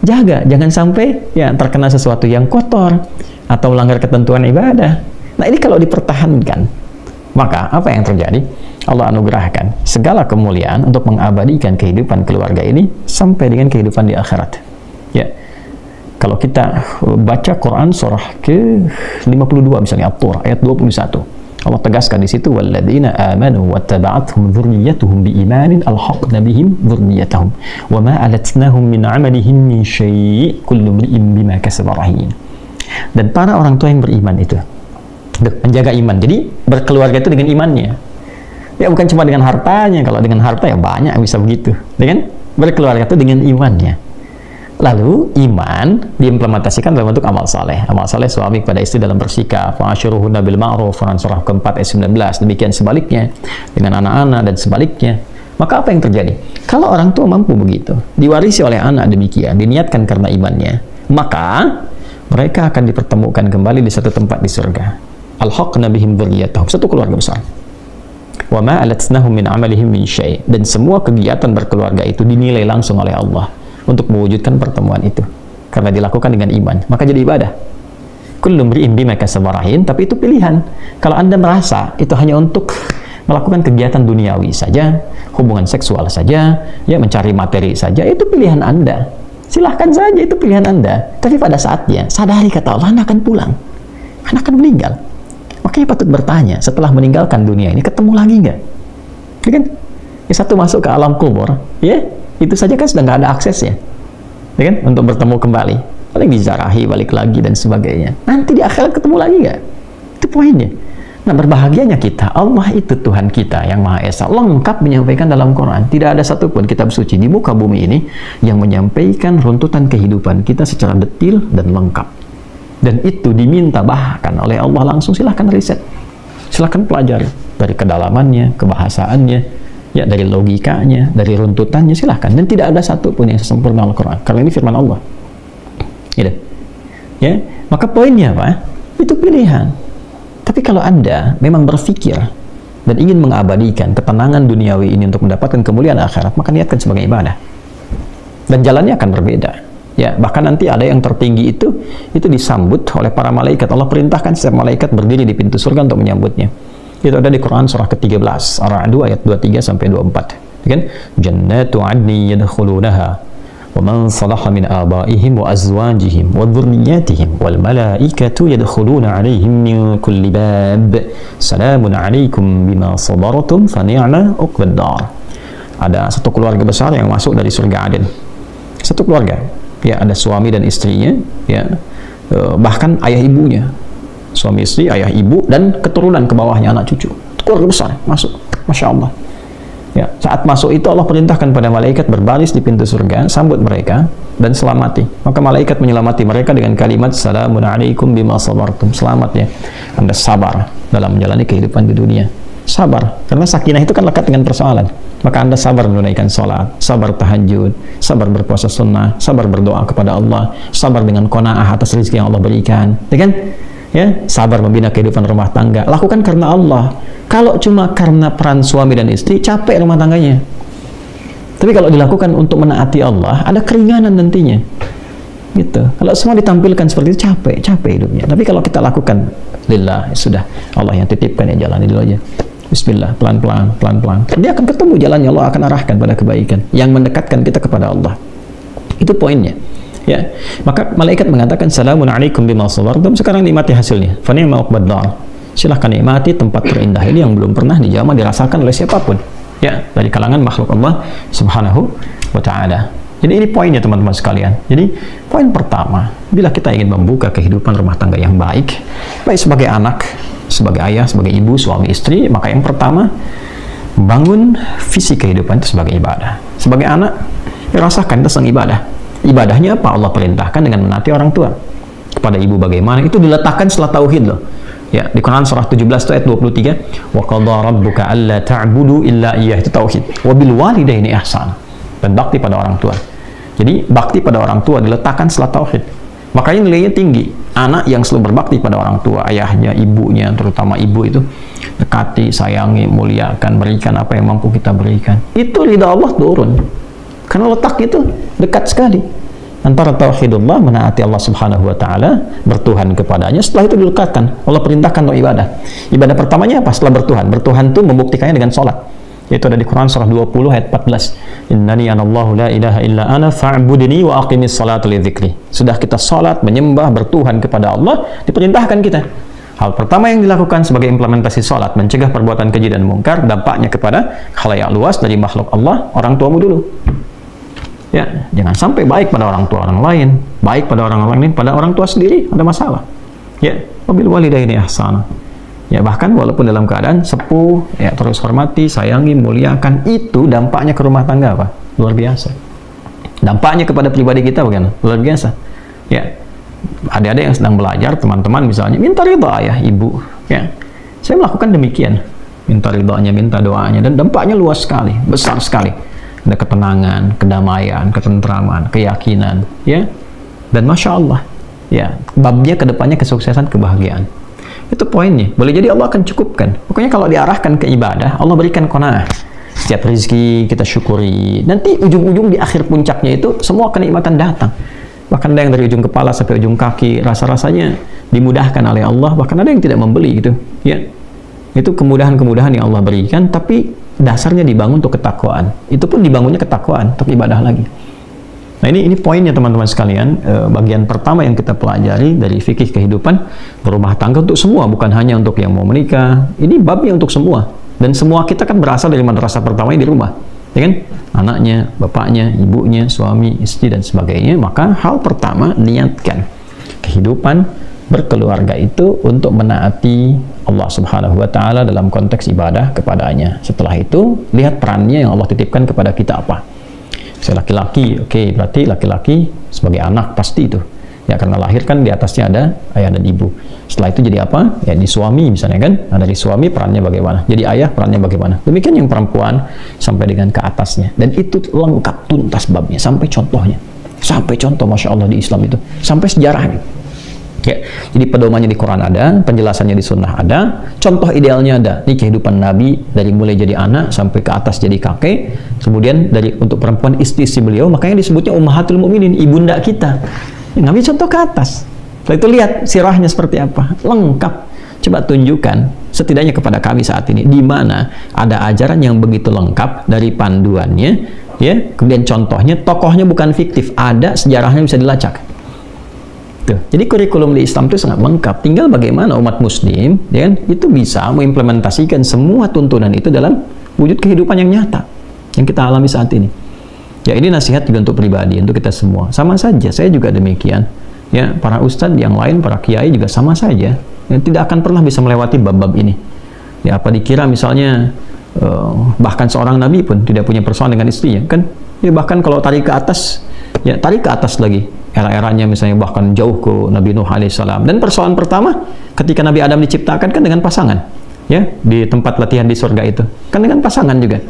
jaga, jangan sampai ya terkena sesuatu yang kotor atau melanggar ketentuan ibadah. Nah, ini kalau dipertahankan, maka apa yang terjadi? Allah anugerahkan segala kemuliaan untuk mengabadikan kehidupan keluarga ini sampai dengan kehidupan di akhirat. Ya, kalau kita baca Quran surah ke-52 misalnya At-Tur ayat 21, Allah tegaskan di situ, walladzina amanu wattaba'athum dzurriyyatuhum biimanin alhaqna bihim dzurriyyatahum wama alatnahum min 'amalihim min syai' kullu imrin bima kasaba rahin. Dan para orang tua yang beriman itu menjaga iman. Jadi berkeluarga itu dengan imannya. Ya, bukan cuma dengan hartanya. Kalau dengan harta ya banyak bisa begitu. Dengan berkeluarga itu dengan imannya. Lalu iman diimplementasikan dalam bentuk amal saleh. Amal saleh suami kepada istri dalam bersikap, fa'ashiruhunna bil ma'ruf, surah keempat ayat 19. Demikian sebaliknya dengan anak-anak dan sebaliknya. Maka apa yang terjadi? Kalau orang tua mampu begitu, diwarisi oleh anak demikian, diniatkan karena imannya, maka mereka akan dipertemukan kembali di satu tempat di surga. Alhaqna bihim dzurriyyatahum, satu keluarga besar. Wa ma alatnahum min amalihim min syai', dan semua kegiatan berkeluarga itu dinilai langsung oleh Allah untuk mewujudkan pertemuan itu karena dilakukan dengan iman, maka jadi ibadah. Kullu imrin bima kasaba rahin, tapi itu pilihan. Kalau Anda merasa itu hanya untuk melakukan kegiatan duniawi saja, hubungan seksual saja, ya mencari materi saja, itu pilihan Anda. Silahkan saja, itu pilihan Anda. Tapi pada saatnya sadari kata Allah, Anda akan pulang, Anda akan meninggal. Makanya patut bertanya, setelah meninggalkan dunia ini ketemu lagi nggak? Ya kan? Ya, satu masuk ke alam kubur, ya itu saja kan sudah nggak ada aksesnya, ya kan? Untuk bertemu kembali, paling dizarahi balik lagi dan sebagainya. Nanti di akhirat ketemu lagi nggak? Itu poinnya. Nah, berbahagianya kita, Allah itu Tuhan kita yang Maha Esa, lengkap menyampaikan dalam Quran. Tidak ada satupun kitab suci di muka bumi ini yang menyampaikan runtutan kehidupan kita secara detil dan lengkap. Dan itu diminta bahkan oleh Allah langsung. Silahkan riset, silahkan pelajari dari kedalamannya, kebahasaannya, ya dari logikanya, dari runtutannya, silahkan. Dan tidak ada satupun yang sempurna Al-Quran, karena ini firman Allah. Gitu. Ya, maka poinnya apa? Itu pilihan. Tapi kalau Anda memang berpikir dan ingin mengabadikan ketenangan duniawi ini untuk mendapatkan kemuliaan akhirat, maka niatkan sebagai ibadah. Dan jalannya akan berbeda. Ya, bahkan nanti ada yang tertinggi itu disambut oleh para malaikat. Allah perintahkan setiap malaikat berdiri di pintu surga untuk menyambutnya. Itu ada di Quran surah ke-13 Ar-Ra'd ayat 23 sampai 24. Kan? Jannatu 'adni yadkhulunaha wa man salaha min abaihim wa azwajihim wa dhurriyyatihim wal malaikatu yadkhuluna 'alaihim min kulli bab. Salamun 'alaikum bima sabartum fa ni'ma 'uqbad dar. Ada satu keluarga besar yang masuk dari surga Aden. Satu keluarga. Ya, ada suami dan istrinya, ya, bahkan ayah ibunya, suami istri, ayah ibu, dan keturunan ke bawahnya anak cucu. Keluarga besar masuk, masya Allah. Ya, saat masuk itu Allah perintahkan pada malaikat berbaris di pintu surga, sambut mereka dan selamati. Maka malaikat menyelamati mereka dengan kalimat salamun alaikum bima sabartum. Selamat ya, Anda sabar dalam menjalani kehidupan di dunia. Sabar, karena sakinah itu kan lekat dengan persoalan. Maka Anda sabar menunaikan sholat, sabar tahajud, sabar berpuasa sunnah, sabar berdoa kepada Allah, sabar dengan qanaah atas rezeki yang Allah berikan, ya kan? Ya, sabar membina kehidupan rumah tangga. Lakukan karena Allah. Kalau cuma karena peran suami dan istri, capek rumah tangganya. Tapi kalau dilakukan untuk menaati Allah, ada keringanan nantinya. Gitu. Kalau semua ditampilkan seperti itu, capek hidupnya. Tapi kalau kita lakukan lillah, sudah Allah yang titipkan, ya jalani dulu aja. Bismillah, pelan-pelan. Dia akan ketemu jalannya, Allah akan arahkan pada kebaikan yang mendekatkan kita kepada Allah. Itu poinnya. Ya, maka malaikat mengatakan salamun alaikum bima sabartum. Sekarang nikmati hasilnya. Fa ni'ma uqbad dar. Silahkan nikmati tempat terindah ini yang belum pernah dijamah dirasakan oleh siapapun. Ya, dari kalangan makhluk Allah Subhanahu wa taala. Jadi ini poinnya teman-teman sekalian. Jadi poin pertama, bila kita ingin membuka kehidupan rumah tangga yang baik, baik sebagai anak, sebagai ayah, sebagai ibu, suami, istri, maka yang pertama, bangun visi kehidupan itu sebagai ibadah. Sebagai anak, rasakan tentang ibadah. Ibadahnya apa? Allah perintahkan dengan menaati orang tua. Kepada ibu bagaimana? Itu diletakkan setelah tauhid loh. Ya, di Quran surah 17 ayat 23, wa qadha rabbuka alla ta'budu illa iyyah, itu tauhid. Wa bil walidaini ihsana, dan bakti pada orang tua. Jadi bakti pada orang tua diletakkan setelah tauhid. Makanya nilainya tinggi. Anak yang selalu berbakti pada orang tua, ayahnya, ibunya, terutama ibu itu, dekati, sayangi, muliakan, berikan apa yang mampu kita berikan. Itu ridha Allah turun. Karena letak itu dekat sekali antara tauhidullah, menaati Allah Subhanahu wa taala, bertuhan kepadanya. Setelah itu dilekatkan, Allah perintahkan untuk ibadah. Ibadah pertamanya apa? Setelah bertuhan. Bertuhan itu membuktikannya dengan sholat. Yaitu ada di Quran surah 20 ayat 14. Innani anallahu la ilaha illa ana fa'budni wa aqimis salata li dzikri. Sudah kita salat, menyembah, bertuhan kepada Allah, diperintahkan kita. Hal pertama yang dilakukan sebagai implementasi salat, mencegah perbuatan keji dan mungkar, dampaknya kepada khalayak luas dari makhluk Allah, orang tuamu dulu. Ya, jangan sampai baik pada orang tua orang lain, baik pada orang lain, pada orang tua sendiri ada masalah. Ya, wabil walidaini ihsana. Ya, bahkan walaupun dalam keadaan sepuh, ya terus hormati, sayangi, muliakan, itu dampaknya ke rumah tangga apa? Luar biasa. Dampaknya kepada pribadi kita bagaimana? Luar biasa. Ya, adik-adik yang sedang belajar, teman-teman misalnya, minta ridha ayah, ibu. Ya, saya melakukan demikian. Minta ridhanya, minta doanya, dan dampaknya luas sekali, besar sekali. Ada ketenangan, kedamaian, ketentraman, keyakinan, ya. Dan Masya Allah, ya, babnya kedepannya kesuksesan, kebahagiaan. Itu poinnya. Boleh jadi Allah akan cukupkan. Pokoknya kalau diarahkan ke ibadah, Allah berikan qanaah. Setiap rezeki kita syukuri. Nanti ujung-ujung di akhir puncaknya itu semua kenikmatan datang. Bahkan ada yang dari ujung kepala sampai ujung kaki, rasa-rasanya dimudahkan oleh Allah. Bahkan ada yang tidak membeli gitu. Ya, itu kemudahan-kemudahan yang Allah berikan. Tapi dasarnya dibangun untuk ketakwaan. Itu pun dibangunnya ketakwaan untuk ibadah lagi. Nah, ini poinnya teman-teman sekalian. Bagian pertama yang kita pelajari dari fikih kehidupan berumah tangga untuk semua, bukan hanya untuk yang mau menikah. Ini babnya untuk semua. Dan semua kita kan berasal dari madrasah pertamanya di rumah, ya kan? Anaknya, bapaknya, ibunya, suami, istri, dan sebagainya. Maka hal pertama, niatkan kehidupan berkeluarga itu untuk menaati Allah Subhanahu wa taala dalam konteks ibadah kepadanya. Setelah itu, lihat perannya yang Allah titipkan kepada kita apa. Saya laki-laki, oke, berarti laki-laki sebagai anak pasti itu. Ya, karena lahir kan di atasnya ada ayah dan ibu. Setelah itu jadi apa? Ya, di suami misalnya kan. Nah, dari suami perannya bagaimana? Jadi ayah perannya bagaimana? Demikian yang perempuan sampai dengan ke atasnya. Dan itu lengkap tuntas babnya, sampai contohnya. Sampai contoh, Masya Allah di Islam itu. Sampai sejarahnya. Ya, jadi pedomannya di Quran ada, penjelasannya di Sunnah ada, contoh idealnya ada. Ini kehidupan Nabi dari mulai jadi anak sampai ke atas jadi kakek, kemudian dari untuk perempuan istri beliau, makanya disebutnya Ummahatul Mukminin, ibunda kita. Ya, Nabi contoh ke atas. Setelah itu lihat sirahnya seperti apa, lengkap. Coba tunjukkan setidaknya kepada kami saat ini di mana ada ajaran yang begitu lengkap dari panduannya, ya, kemudian contohnya, tokohnya bukan fiktif, ada sejarahnya bisa dilacak. Tuh. Jadi kurikulum di Islam itu sangat lengkap. Tinggal bagaimana umat muslim, ya kan, itu bisa mengimplementasikan semua tuntunan itu dalam wujud kehidupan yang nyata yang kita alami saat ini. Ya, ini nasihat juga untuk pribadi, untuk kita semua. Sama saja, saya juga demikian. Ya, para ustadz yang lain, para kiai juga sama saja. Ya, tidak akan pernah bisa melewati bab-bab ini. Ya, apa dikira misalnya bahkan seorang nabi pun tidak punya persoalan dengan istrinya, kan? Ya, bahkan kalau tarik ke atas, ya tarik ke atas lagi. Era-eranya misalnya bahkan jauh ke Nabi Nuh alaihissalam. Dan persoalan pertama ketika Nabi Adam diciptakan kan dengan pasangan, ya, di tempat latihan di surga itu kan dengan pasangan juga.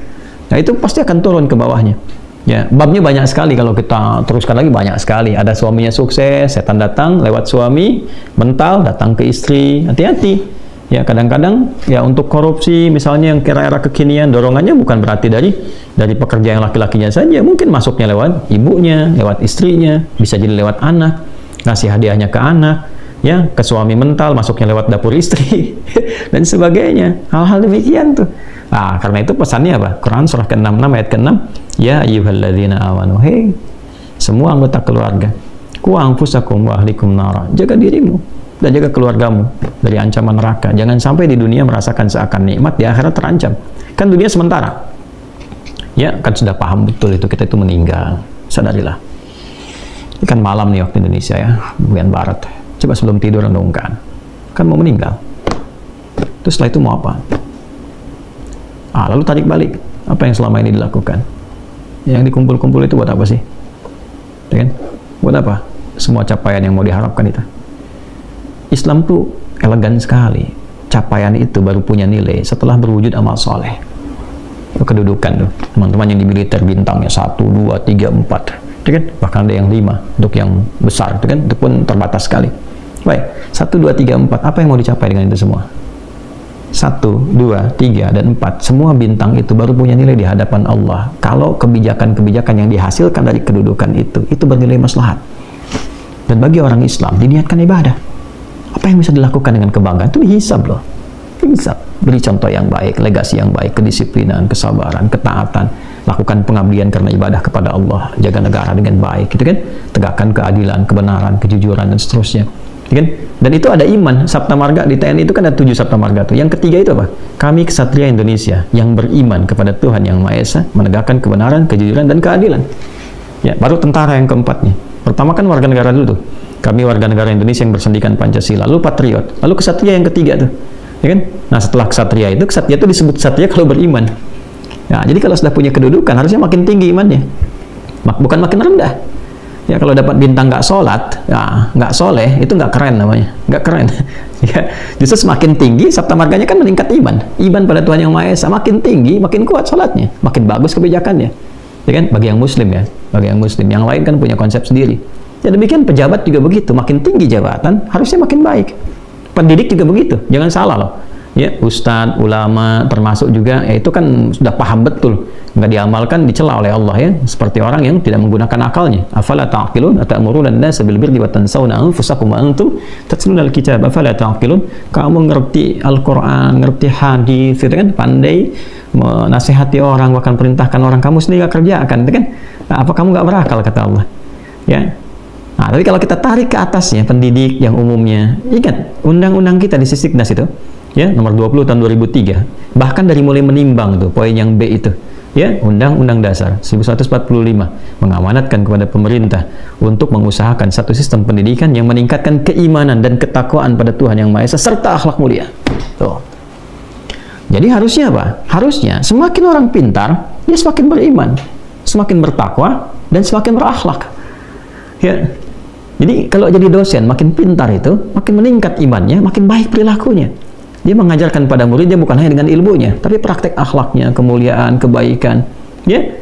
Nah, itu pasti akan turun ke bawahnya. Ya, babnya banyak sekali, kalau kita teruskan lagi banyak sekali. Ada suaminya sukses, setan datang lewat suami, mental datang ke istri, hati-hati. Ya, kadang-kadang ya untuk korupsi misalnya yang era-era kekinian, dorongannya bukan berarti dari pekerja yang laki-lakinya saja, mungkin masuknya lewat ibunya, lewat istrinya, bisa jadi lewat anak, ngasih hadiahnya ke anak, ya, ke suami mental, masuknya lewat dapur istri, dan sebagainya. Hal-hal demikian tuh. Nah, karena itu pesannya apa? Quran surah ke-66 ayat ke-6, ya ayyuhalladzina amanu, hei semua anggota keluarga, qu anfusakum wa ahlikum nara, jaga dirimu dan jaga keluargamu dari ancaman neraka. Jangan sampai di dunia merasakan seakan nikmat, di akhirat terancam. Kan dunia sementara. Ya, kan sudah paham betul itu, kita itu meninggal. sadarilah. Ini kan malam nih waktu Indonesia ya, bagian barat. Coba sebelum tidur renungkan, kan mau meninggal. Terus setelah itu mau apa? Lalu tarik balik, apa yang selama ini dilakukan? Yang dikumpul-kumpul itu buat apa sih? Ya kan? Buat apa? Semua capaian yang mau diharapkan itu. Islam tuh elegan sekali. Capaian itu baru punya nilai setelah berwujud amal soleh. Itu kedudukan tuh, teman-teman yang di militer bintangnya 1, 2, 3, 4, kan? Bahkan ada yang 5 untuk yang besar, kan? Itu pun terbatas sekali. Baik, 1, 2, 3, 4, apa yang mau dicapai dengan itu semua? 1, 2, 3, dan 4, semua bintang itu baru punya nilai di hadapan Allah kalau kebijakan-kebijakan yang dihasilkan dari kedudukan itu bernilai maslahat. Dan bagi orang Islam diniatkan ibadah. Apa yang bisa dilakukan dengan kebanggaan itu dihisab loh. Dihisab. Beri contoh yang baik, legasi yang baik, kedisiplinan, kesabaran, ketaatan, lakukan pengabdian karena ibadah kepada Allah, jaga negara dengan baik, gitu kan? Tegakkan keadilan, kebenaran, kejujuran, dan seterusnya. Kan? Dan itu ada iman. Sabta Marga di TNI itu kan ada 7 Sabta Marga tuh. Yang ketiga itu apa? Kami Ksatria Indonesia yang beriman kepada Tuhan Yang Maha Esa, menegakkan kebenaran, kejujuran, dan keadilan. Ya, baru tentara yang keempatnya. Pertama kan warga negara dulu tuh. Kami warga negara Indonesia yang bersendikan Pancasila. Lalu patriot. Lalu Ksatria yang ketiga tuh. Ya kan? Nah, setelah Ksatria itu disebut Ksatria kalau beriman. Ya, jadi kalau sudah punya kedudukan harusnya makin tinggi imannya. Bukan makin rendah. Ya, kalau dapat bintang nggak sholat, ya, nggak soleh, itu nggak keren namanya, nggak keren. Ya, justru semakin tinggi, Sabta Marganya kan meningkat iman pada Tuhan Yang Maha Esa, makin tinggi, makin kuat sholatnya, makin bagus kebijakannya, ya kan? Bagi yang Muslim ya, bagi yang Muslim, yang lain kan punya konsep sendiri. Ya demikian pejabat juga begitu, makin tinggi jabatan, harusnya makin baik. Pendidik juga begitu, jangan salah loh. Ya, ustadz, ulama, termasuk juga, ya itu kan sudah paham betul, nggak diamalkan, dicela oleh Allah ya, seperti orang yang tidak menggunakan akalnya. Afala ta'qilun atamuruna an-nasa bil birri wa tansawna anfusakum wa antum tatluna al-kitab afala ta'qilun. Kamu ngerti Al-Qur'an, ngerti hadis, itu kan, pandai menasihati orang, bahkan perintahkan orang, kamu sendiri nggak kerjakan, itu kan? Nah, apa kamu nggak berakal, kata Allah? Ya. Nah, tapi kalau kita tarik ke atasnya, pendidik yang umumnya, ingat undang-undang kita di Sisiknas itu, ya, nomor 20 tahun 2003, bahkan dari mulai menimbang tuh poin yang B itu, ya, Undang-Undang Dasar 1145 mengamanatkan kepada pemerintah untuk mengusahakan satu sistem pendidikan yang meningkatkan keimanan dan ketakwaan pada Tuhan Yang Maha Esa serta akhlak mulia. Tuh. Jadi harusnya apa? Harusnya semakin orang pintar, dia semakin beriman, semakin bertakwa, dan semakin berakhlak. Ya. Jadi kalau jadi dosen makin pintar itu, makin meningkat imannya, makin baik perilakunya. Dia mengajarkan pada muridnya bukan hanya dengan ilmunya, tapi praktek akhlaknya, kemuliaan, kebaikan. Ya,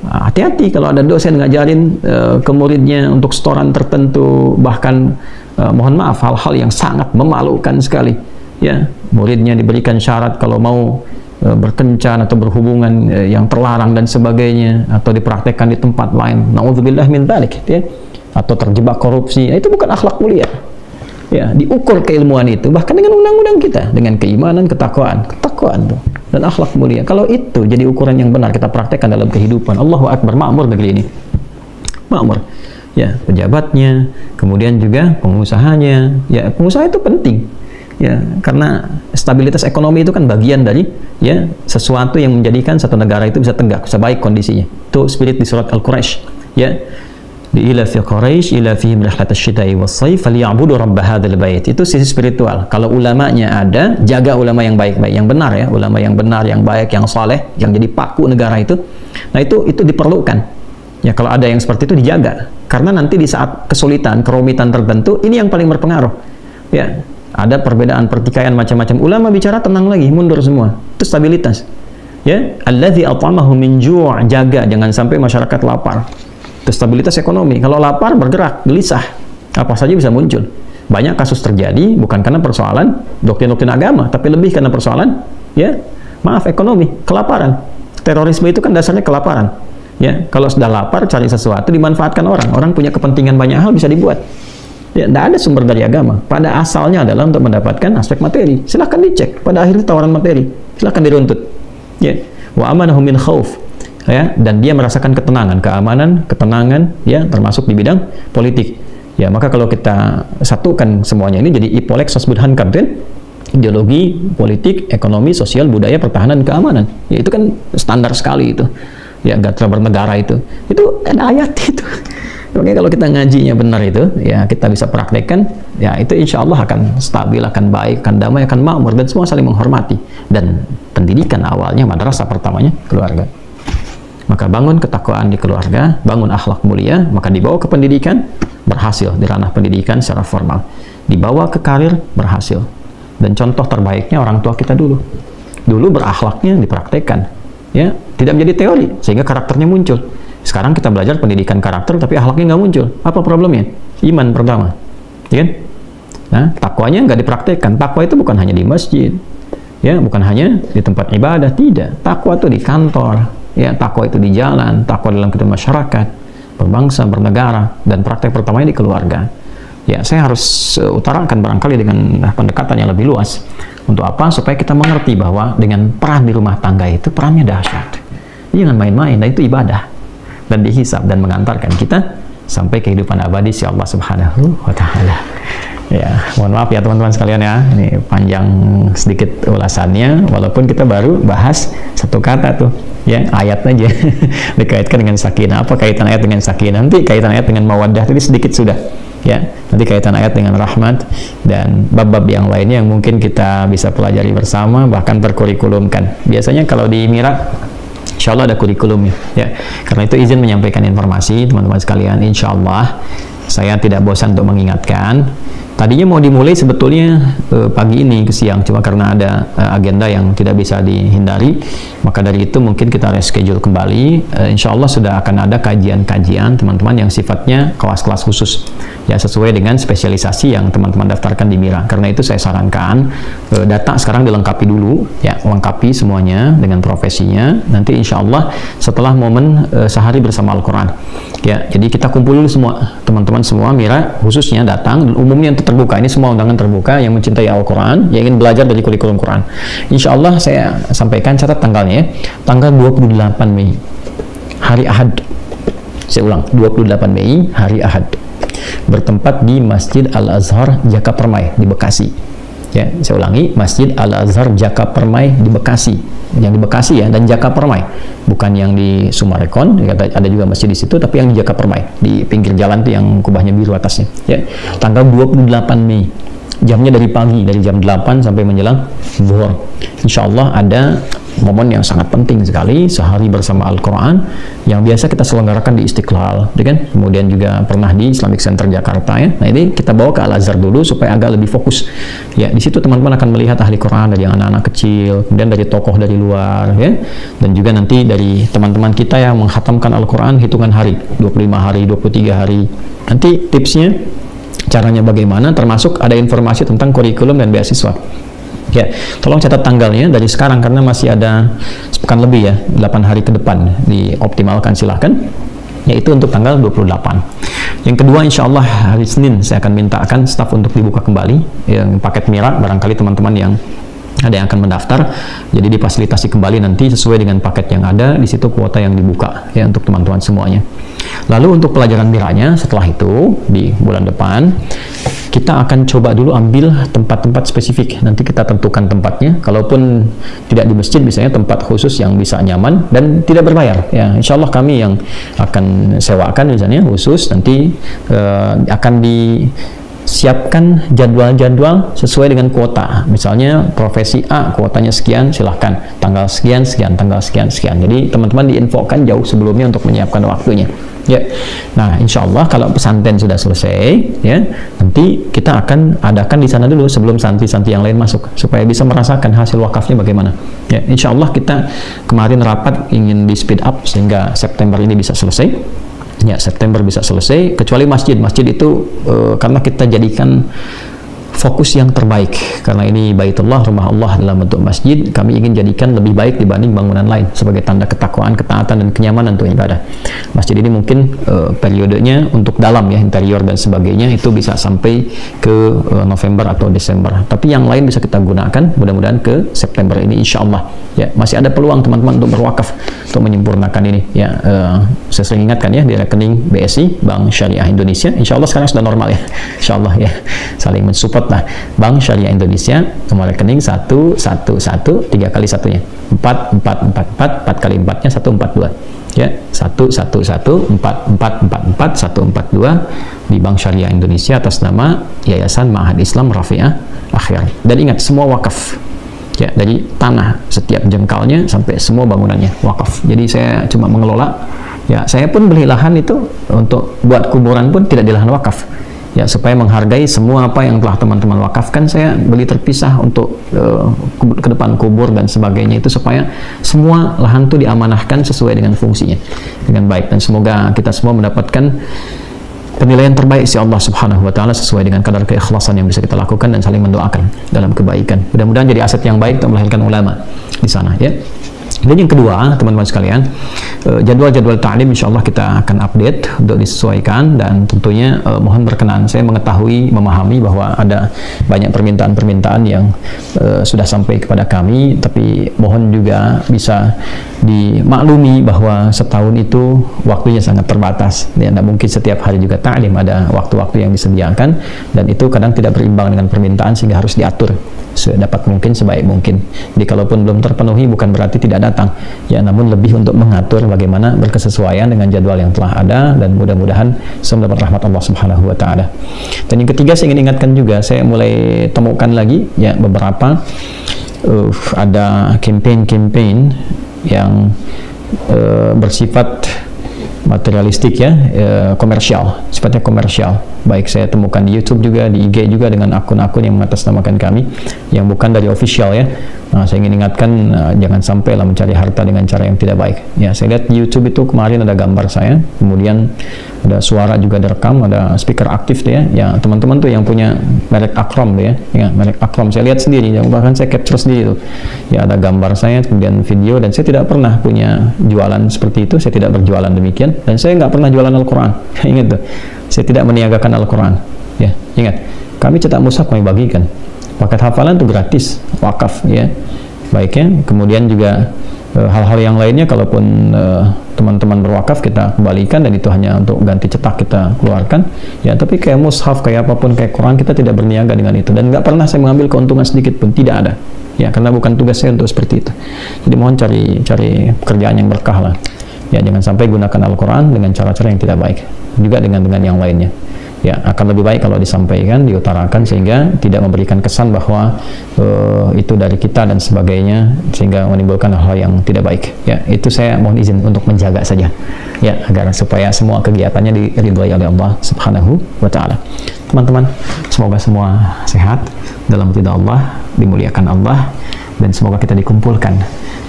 hati-hati kalau ada dosen ngajarin ke muridnya untuk setoran tertentu, bahkan mohon maaf hal-hal yang sangat memalukan sekali. Ya, muridnya diberikan syarat kalau mau berkencan atau berhubungan yang terlarang dan sebagainya, atau dipraktekkan di tempat lain. Nauzubillah min dzalik, ya. Atau terjebak korupsi. Itu bukan akhlak mulia. Ya, diukur keilmuan itu bahkan dengan undang-undang kita, dengan keimanan, ketakwaan tuh, dan akhlak mulia. Kalau itu jadi ukuran yang benar kita praktekkan dalam kehidupan, Allahu Akbar, makmur negeri ini. Makmur. Ya, pejabatnya, kemudian juga pengusahanya. Ya, pengusaha itu penting. Ya, karena stabilitas ekonomi itu kan bagian dari ya sesuatu yang menjadikan satu negara itu bisa tegak, bisa baik kondisinya. Itu spirit di surat Al-Quraisy. Ya. Di ila fi Quraisy ila fihim rihlat asy-syita'i was-sayf falyabudu rabb hadzal bait. Itu sisi spiritual. Kalau ulamanya ada, jaga ulama yang baik-baik, yang benar ya, ulama yang benar, yang baik, yang saleh, yang jadi paku negara itu. Nah, itu diperlukan. Ya, kalau ada yang seperti itu dijaga. Karena nanti di saat kesulitan, kerumitan tertentu, ini yang paling berpengaruh. Ya, ada perbedaan, pertikaian macam-macam. Ulama bicara tenang lagi, mundur semua. Itu stabilitas. Ya, allazi at'amahu min ju', jaga jangan sampai masyarakat lapar. Stabilitas ekonomi. Kalau lapar, bergerak, gelisah, apa saja bisa muncul. Banyak kasus terjadi bukan karena persoalan doktrin-doktrin agama, tapi lebih karena persoalan ya, maaf, ekonomi, kelaparan. Terorisme itu kan dasarnya kelaparan. Ya, kalau sudah lapar cari sesuatu dimanfaatkan orang. Orang punya kepentingan banyak hal bisa dibuat. Ya, tidak ada sumber dari agama. Pada asalnya adalah untuk mendapatkan aspek materi. Silahkan dicek. Pada akhirnya tawaran materi. Silahkan diruntut. Ya, wa amanahu min khauf. Ya, dan dia merasakan ketenangan, keamanan, ketenangan, ya, termasuk di bidang politik. Ya, maka kalau kita satukan semuanya ini jadi ipolek sosbudhan kan, ideologi, politik, ekonomi, sosial, budaya, pertahanan, keamanan. Ya, itu kan standar sekali itu. ya Gatra Bernegara itu ada ayat itu. Oke, kalau kita ngajinya benar itu, ya kita bisa praktekkan, ya itu insya Allah akan stabil, akan baik, akan damai, akan makmur, dan semua saling menghormati. Dan pendidikan awalnya, madrasah pertamanya keluarga. Maka bangun ketakwaan di keluarga, bangun akhlak mulia, maka dibawa ke pendidikan, berhasil di ranah pendidikan secara formal. Dibawa ke karir, berhasil. Dan contoh terbaiknya orang tua kita dulu. Dulu berakhlaknya dipraktekkan, ya tidak menjadi teori, sehingga karakternya muncul. Sekarang kita belajar pendidikan karakter, tapi akhlaknya nggak muncul. Apa problemnya? Iman pertama, ya kan? Nah, takwanya nggak dipraktekkan. Takwa itu bukan hanya di masjid, ya, bukan hanya di tempat ibadah, tidak. Takwa itu di kantor, ya, takwa itu di jalan, takwa dalam kehidupan masyarakat, berbangsa, bernegara, dan praktek pertamanya di keluarga. Ya, saya harus utarakan barangkali dengan pendekatan yang lebih luas. Untuk apa? Supaya kita mengerti bahwa dengan peran di rumah tangga itu perannya dahsyat. Jangan main-main, dan itu ibadah. Dan dihisab dan mengantarkan kita sampai kehidupan abadi si Allah Subhanahu wa Ta'ala. Ya, mohon maaf ya teman-teman sekalian ya, ini panjang sedikit ulasannya, walaupun kita baru bahas satu kata tuh, ya, ayat aja dikaitkan dengan sakinah. Apa kaitan ayat dengan sakinah? Nanti kaitan ayat dengan mawaddah, tadi sedikit sudah, ya. Nanti kaitan ayat dengan rahmat dan bab-bab yang lainnya yang mungkin kita bisa pelajari bersama, bahkan berkurikulumkan. Biasanya kalau di Mira, insya Allah ada kurikulumnya, ya. Karena itu izin menyampaikan informasi teman-teman sekalian. Insya Allah saya tidak bosan untuk mengingatkan. Tadinya mau dimulai sebetulnya pagi ini ke siang, cuma karena ada agenda yang tidak bisa dihindari, maka dari itu mungkin kita reschedule kembali. Insya Allah sudah akan ada kajian-kajian teman-teman yang sifatnya kelas-kelas khusus, ya, sesuai dengan spesialisasi yang teman-teman daftarkan di Mira. Karena itu saya sarankan data sekarang dilengkapi dulu, ya, lengkapi semuanya dengan profesinya. Nanti insya Allah setelah momen sehari bersama Al-Quran, ya, jadi kita kumpul dulu semua teman-teman semua Mira khususnya datang, dan umumnya untuk terbuka, ini semua undangan terbuka yang mencintai Al-Quran, yang ingin belajar dari kurikulum Quran. Insya Allah saya sampaikan, catat tanggalnya ya, tanggal 28 Mei hari Ahad. Saya ulang, 28 Mei hari Ahad, bertempat di Masjid Al-Azhar Jaka Permai di Bekasi. Ya, saya ulangi, Masjid Al-Azhar Jaka Permai di Bekasi. Yang di Bekasi ya, dan Jaka Permai, bukan yang di Sumarekon. Ada juga masjid di situ, tapi yang di Jaka Permai, di pinggir jalan tuh yang kubahnya biru atasnya. Ya, tanggal 28 Mei. Jamnya dari pagi, dari jam 8 sampai menjelang zuhur. Insya Allah ada momen yang sangat penting sekali, sehari bersama Al-Quran, yang biasa kita selenggarakan di Istiqlal, ya kan? Kemudian juga pernah di Islamic Center Jakarta, ya. Nah, ini kita bawa ke Al-Azhar dulu supaya agak lebih fokus. Ya, di situ teman-teman akan melihat ahli Quran dari anak-anak kecil, kemudian dari tokoh dari luar, ya, dan juga nanti dari teman-teman kita yang menghatamkan Al-Quran hitungan hari, 25 hari, 23 hari. Nanti tipsnya, caranya bagaimana, termasuk ada informasi tentang kurikulum dan beasiswa. Ya, tolong catat tanggalnya dari sekarang karena masih ada sepekan lebih ya, 8 hari ke depan, dioptimalkan silahkan, yaitu untuk tanggal 28. Yang kedua, insya Allah hari Senin saya akan mintakan staf untuk dibuka kembali yang paket Mira, barangkali teman-teman yang ada yang akan mendaftar, jadi difasilitasi kembali nanti sesuai dengan paket yang ada, di situ kuota yang dibuka ya untuk teman-teman semuanya. Lalu untuk pelajaran Miranya setelah itu di bulan depan kita akan coba dulu ambil tempat-tempat spesifik. Nanti kita tentukan tempatnya. Kalaupun tidak di masjid, misalnya tempat khusus yang bisa nyaman dan tidak berbayar. Ya, insya Allah kami yang akan sewakan misalnya khusus, nanti akan disiapkan jadwal-jadwal sesuai dengan kuota. Misalnya profesi A kuotanya sekian, silahkan tanggal sekian, sekian, tanggal sekian, sekian. Jadi teman-teman diinfokan jauh sebelumnya untuk menyiapkan waktunya. Ya, nah insya Allah kalau pesantren sudah selesai, ya nanti kita akan adakan di sana dulu sebelum santri-santri yang lain masuk, supaya bisa merasakan hasil wakafnya bagaimana. Ya, insya Allah kita kemarin rapat ingin di speed up sehingga September ini bisa selesai. Ya, September bisa selesai, kecuali masjid. Masjid itu karena kita jadikan fokus yang terbaik, karena ini Baitullah, rumah Allah dalam bentuk masjid, kami ingin jadikan lebih baik dibanding bangunan lain sebagai tanda ketakwaan, ketaatan, dan kenyamanan untuk ibadah. Masjid ini mungkin periodenya untuk dalam ya, interior dan sebagainya itu bisa sampai ke November atau Desember, tapi yang lain bisa kita gunakan mudah-mudahan ke September ini insya Allah. Ya, masih ada peluang teman-teman untuk berwakaf, untuk menyempurnakan ini ya. Saya sering ingatkan ya, di rekening BSI, Bank Syariah Indonesia, insya Allah sekarang sudah normal ya, insya Allah ya, saling mensupport. Nah, Bank Syariah Indonesia, nomor rekening 111, 3 kali satunya 4 kali 4-nya 142. ya 11144444142 di Bank Syariah Indonesia atas nama Yayasan Ma'had Islam Rafi'ah Akhir. Dan ingat, semua wakaf ya, dari tanah setiap jengkalnya sampai semua bangunannya wakaf. Jadi saya cuma mengelola ya, saya pun beli lahan itu untuk buat kuburan pun tidak di lahan wakaf ya, supaya menghargai semua apa yang telah teman-teman wakafkan. Saya beli terpisah untuk ke depan kubur dan sebagainya, itu supaya semua lahan itu diamanahkan sesuai dengan fungsinya dengan baik, dan semoga kita semua mendapatkan penilaian terbaik si Allah Subhanahu wa taala sesuai dengan kadar keikhlasan yang bisa kita lakukan dan saling mendoakan dalam kebaikan. Mudah-mudahan jadi aset yang baik untuk melahirkan ulama di sana ya. Dan yang kedua, teman-teman sekalian, jadwal-jadwal ta'lim insyaallah kita akan update untuk disesuaikan, dan tentunya mohon berkenan, saya mengetahui, memahami bahwa ada banyak permintaan-permintaan yang sudah sampai kepada kami, tapi mohon juga bisa dimaklumi bahwa setahun itu waktunya sangat terbatas ya, tidak mungkin setiap hari juga ta'lim, ada waktu-waktu yang disediakan, dan itu kadang tidak berimbang dengan permintaan sehingga harus diatur sedapat mungkin, sebaik mungkin. Jadi kalaupun belum terpenuhi bukan berarti tidak datang ya, namun lebih untuk mengatur bagaimana berkesesuaian dengan jadwal yang telah ada, dan mudah-mudahan semua dapat rahmat Allah Subhanahu wa taala. Dan yang ketiga, saya ingin ingatkan juga, saya mulai temukan lagi ya beberapa ada campaign yang bersifat materialistik ya, komersial, sifatnya komersial. Baik saya temukan di YouTube juga, di IG juga, dengan akun-akun yang mengatasnamakan kami yang bukan dari official ya. Nah, saya ingin ingatkan jangan sampailah mencari harta dengan cara yang tidak baik ya. Saya lihat di YouTube itu kemarin ada gambar saya, kemudian ada suara juga direkam, ada speaker aktif tuh ya. Teman-teman tuh yang punya merek Akrom tuh ya, merek Akrom saya lihat sendiri, yang bahkan saya capture sendiri tuh ya, ada gambar saya kemudian video, dan saya tidak pernah punya jualan seperti itu, saya tidak berjualan demikian, dan saya nggak pernah jualan Al-Quran. Ingat tuh, saya tidak meniagakan Al-Quran ya. Ingat, kami cetak mushaf, kami bagikan. Paket hafalan itu gratis, wakaf ya. Baiknya, kemudian juga hal-hal yang lainnya kalaupun teman-teman berwakaf kita kembalikan, dan itu hanya untuk ganti cetak kita keluarkan ya. Tapi kayak mushaf, kayak apapun, kayak Quran, kita tidak berniaga dengan itu, dan nggak pernah saya mengambil keuntungan sedikit pun, tidak ada ya, karena bukan tugas saya untuk seperti itu. Jadi mohon cari pekerjaan yang berkah lah ya, jangan sampai gunakan Al-Quran dengan cara-cara yang tidak baik, juga dengan yang lainnya ya. Akan lebih baik kalau disampaikan, diutarakan, sehingga tidak memberikan kesan bahwa itu dari kita dan sebagainya, sehingga menimbulkan hal yang tidak baik ya. Itu saya mohon izin untuk menjaga saja ya, agar supaya semua kegiatannya diridhai oleh Allah Subhanahu wa taala. Teman-teman, semoga semua sehat dalam ridha Allah, dimuliakan Allah, dan semoga kita dikumpulkan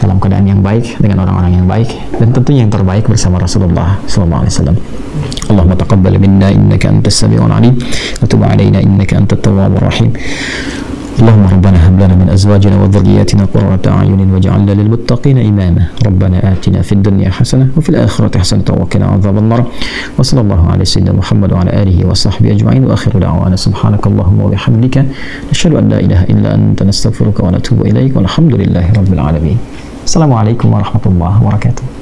dalam keadaan yang baik dengan orang-orang yang baik, dan tentunya yang terbaik bersama Rasulullah SAW. Allahumma taqabbal minna innaka antas sami'ul alim wa tub 'alaina innaka antat tawwabur rahim. Allahumma rabbana hab lana min azwajina wa dhurriyyatina qurrata a'yunin waj'alna lil muttaqina imama. Rabbana atina fid dunya hasanah wa fil akhirati hasanah wa qina adzaban nar. Wa sallallahu ala sayyidina Muhammad wa ala alihi wa sahbihi ajma'in, wa akhiru da'wana subhanakallahumma wa bihamdika nashhadu an la ilaha illa anta nastaghfiruka wa natubu ilaik, walhamdulillahi rabbil alamin. Assalamualaikum warahmatullahi wabarakatuh.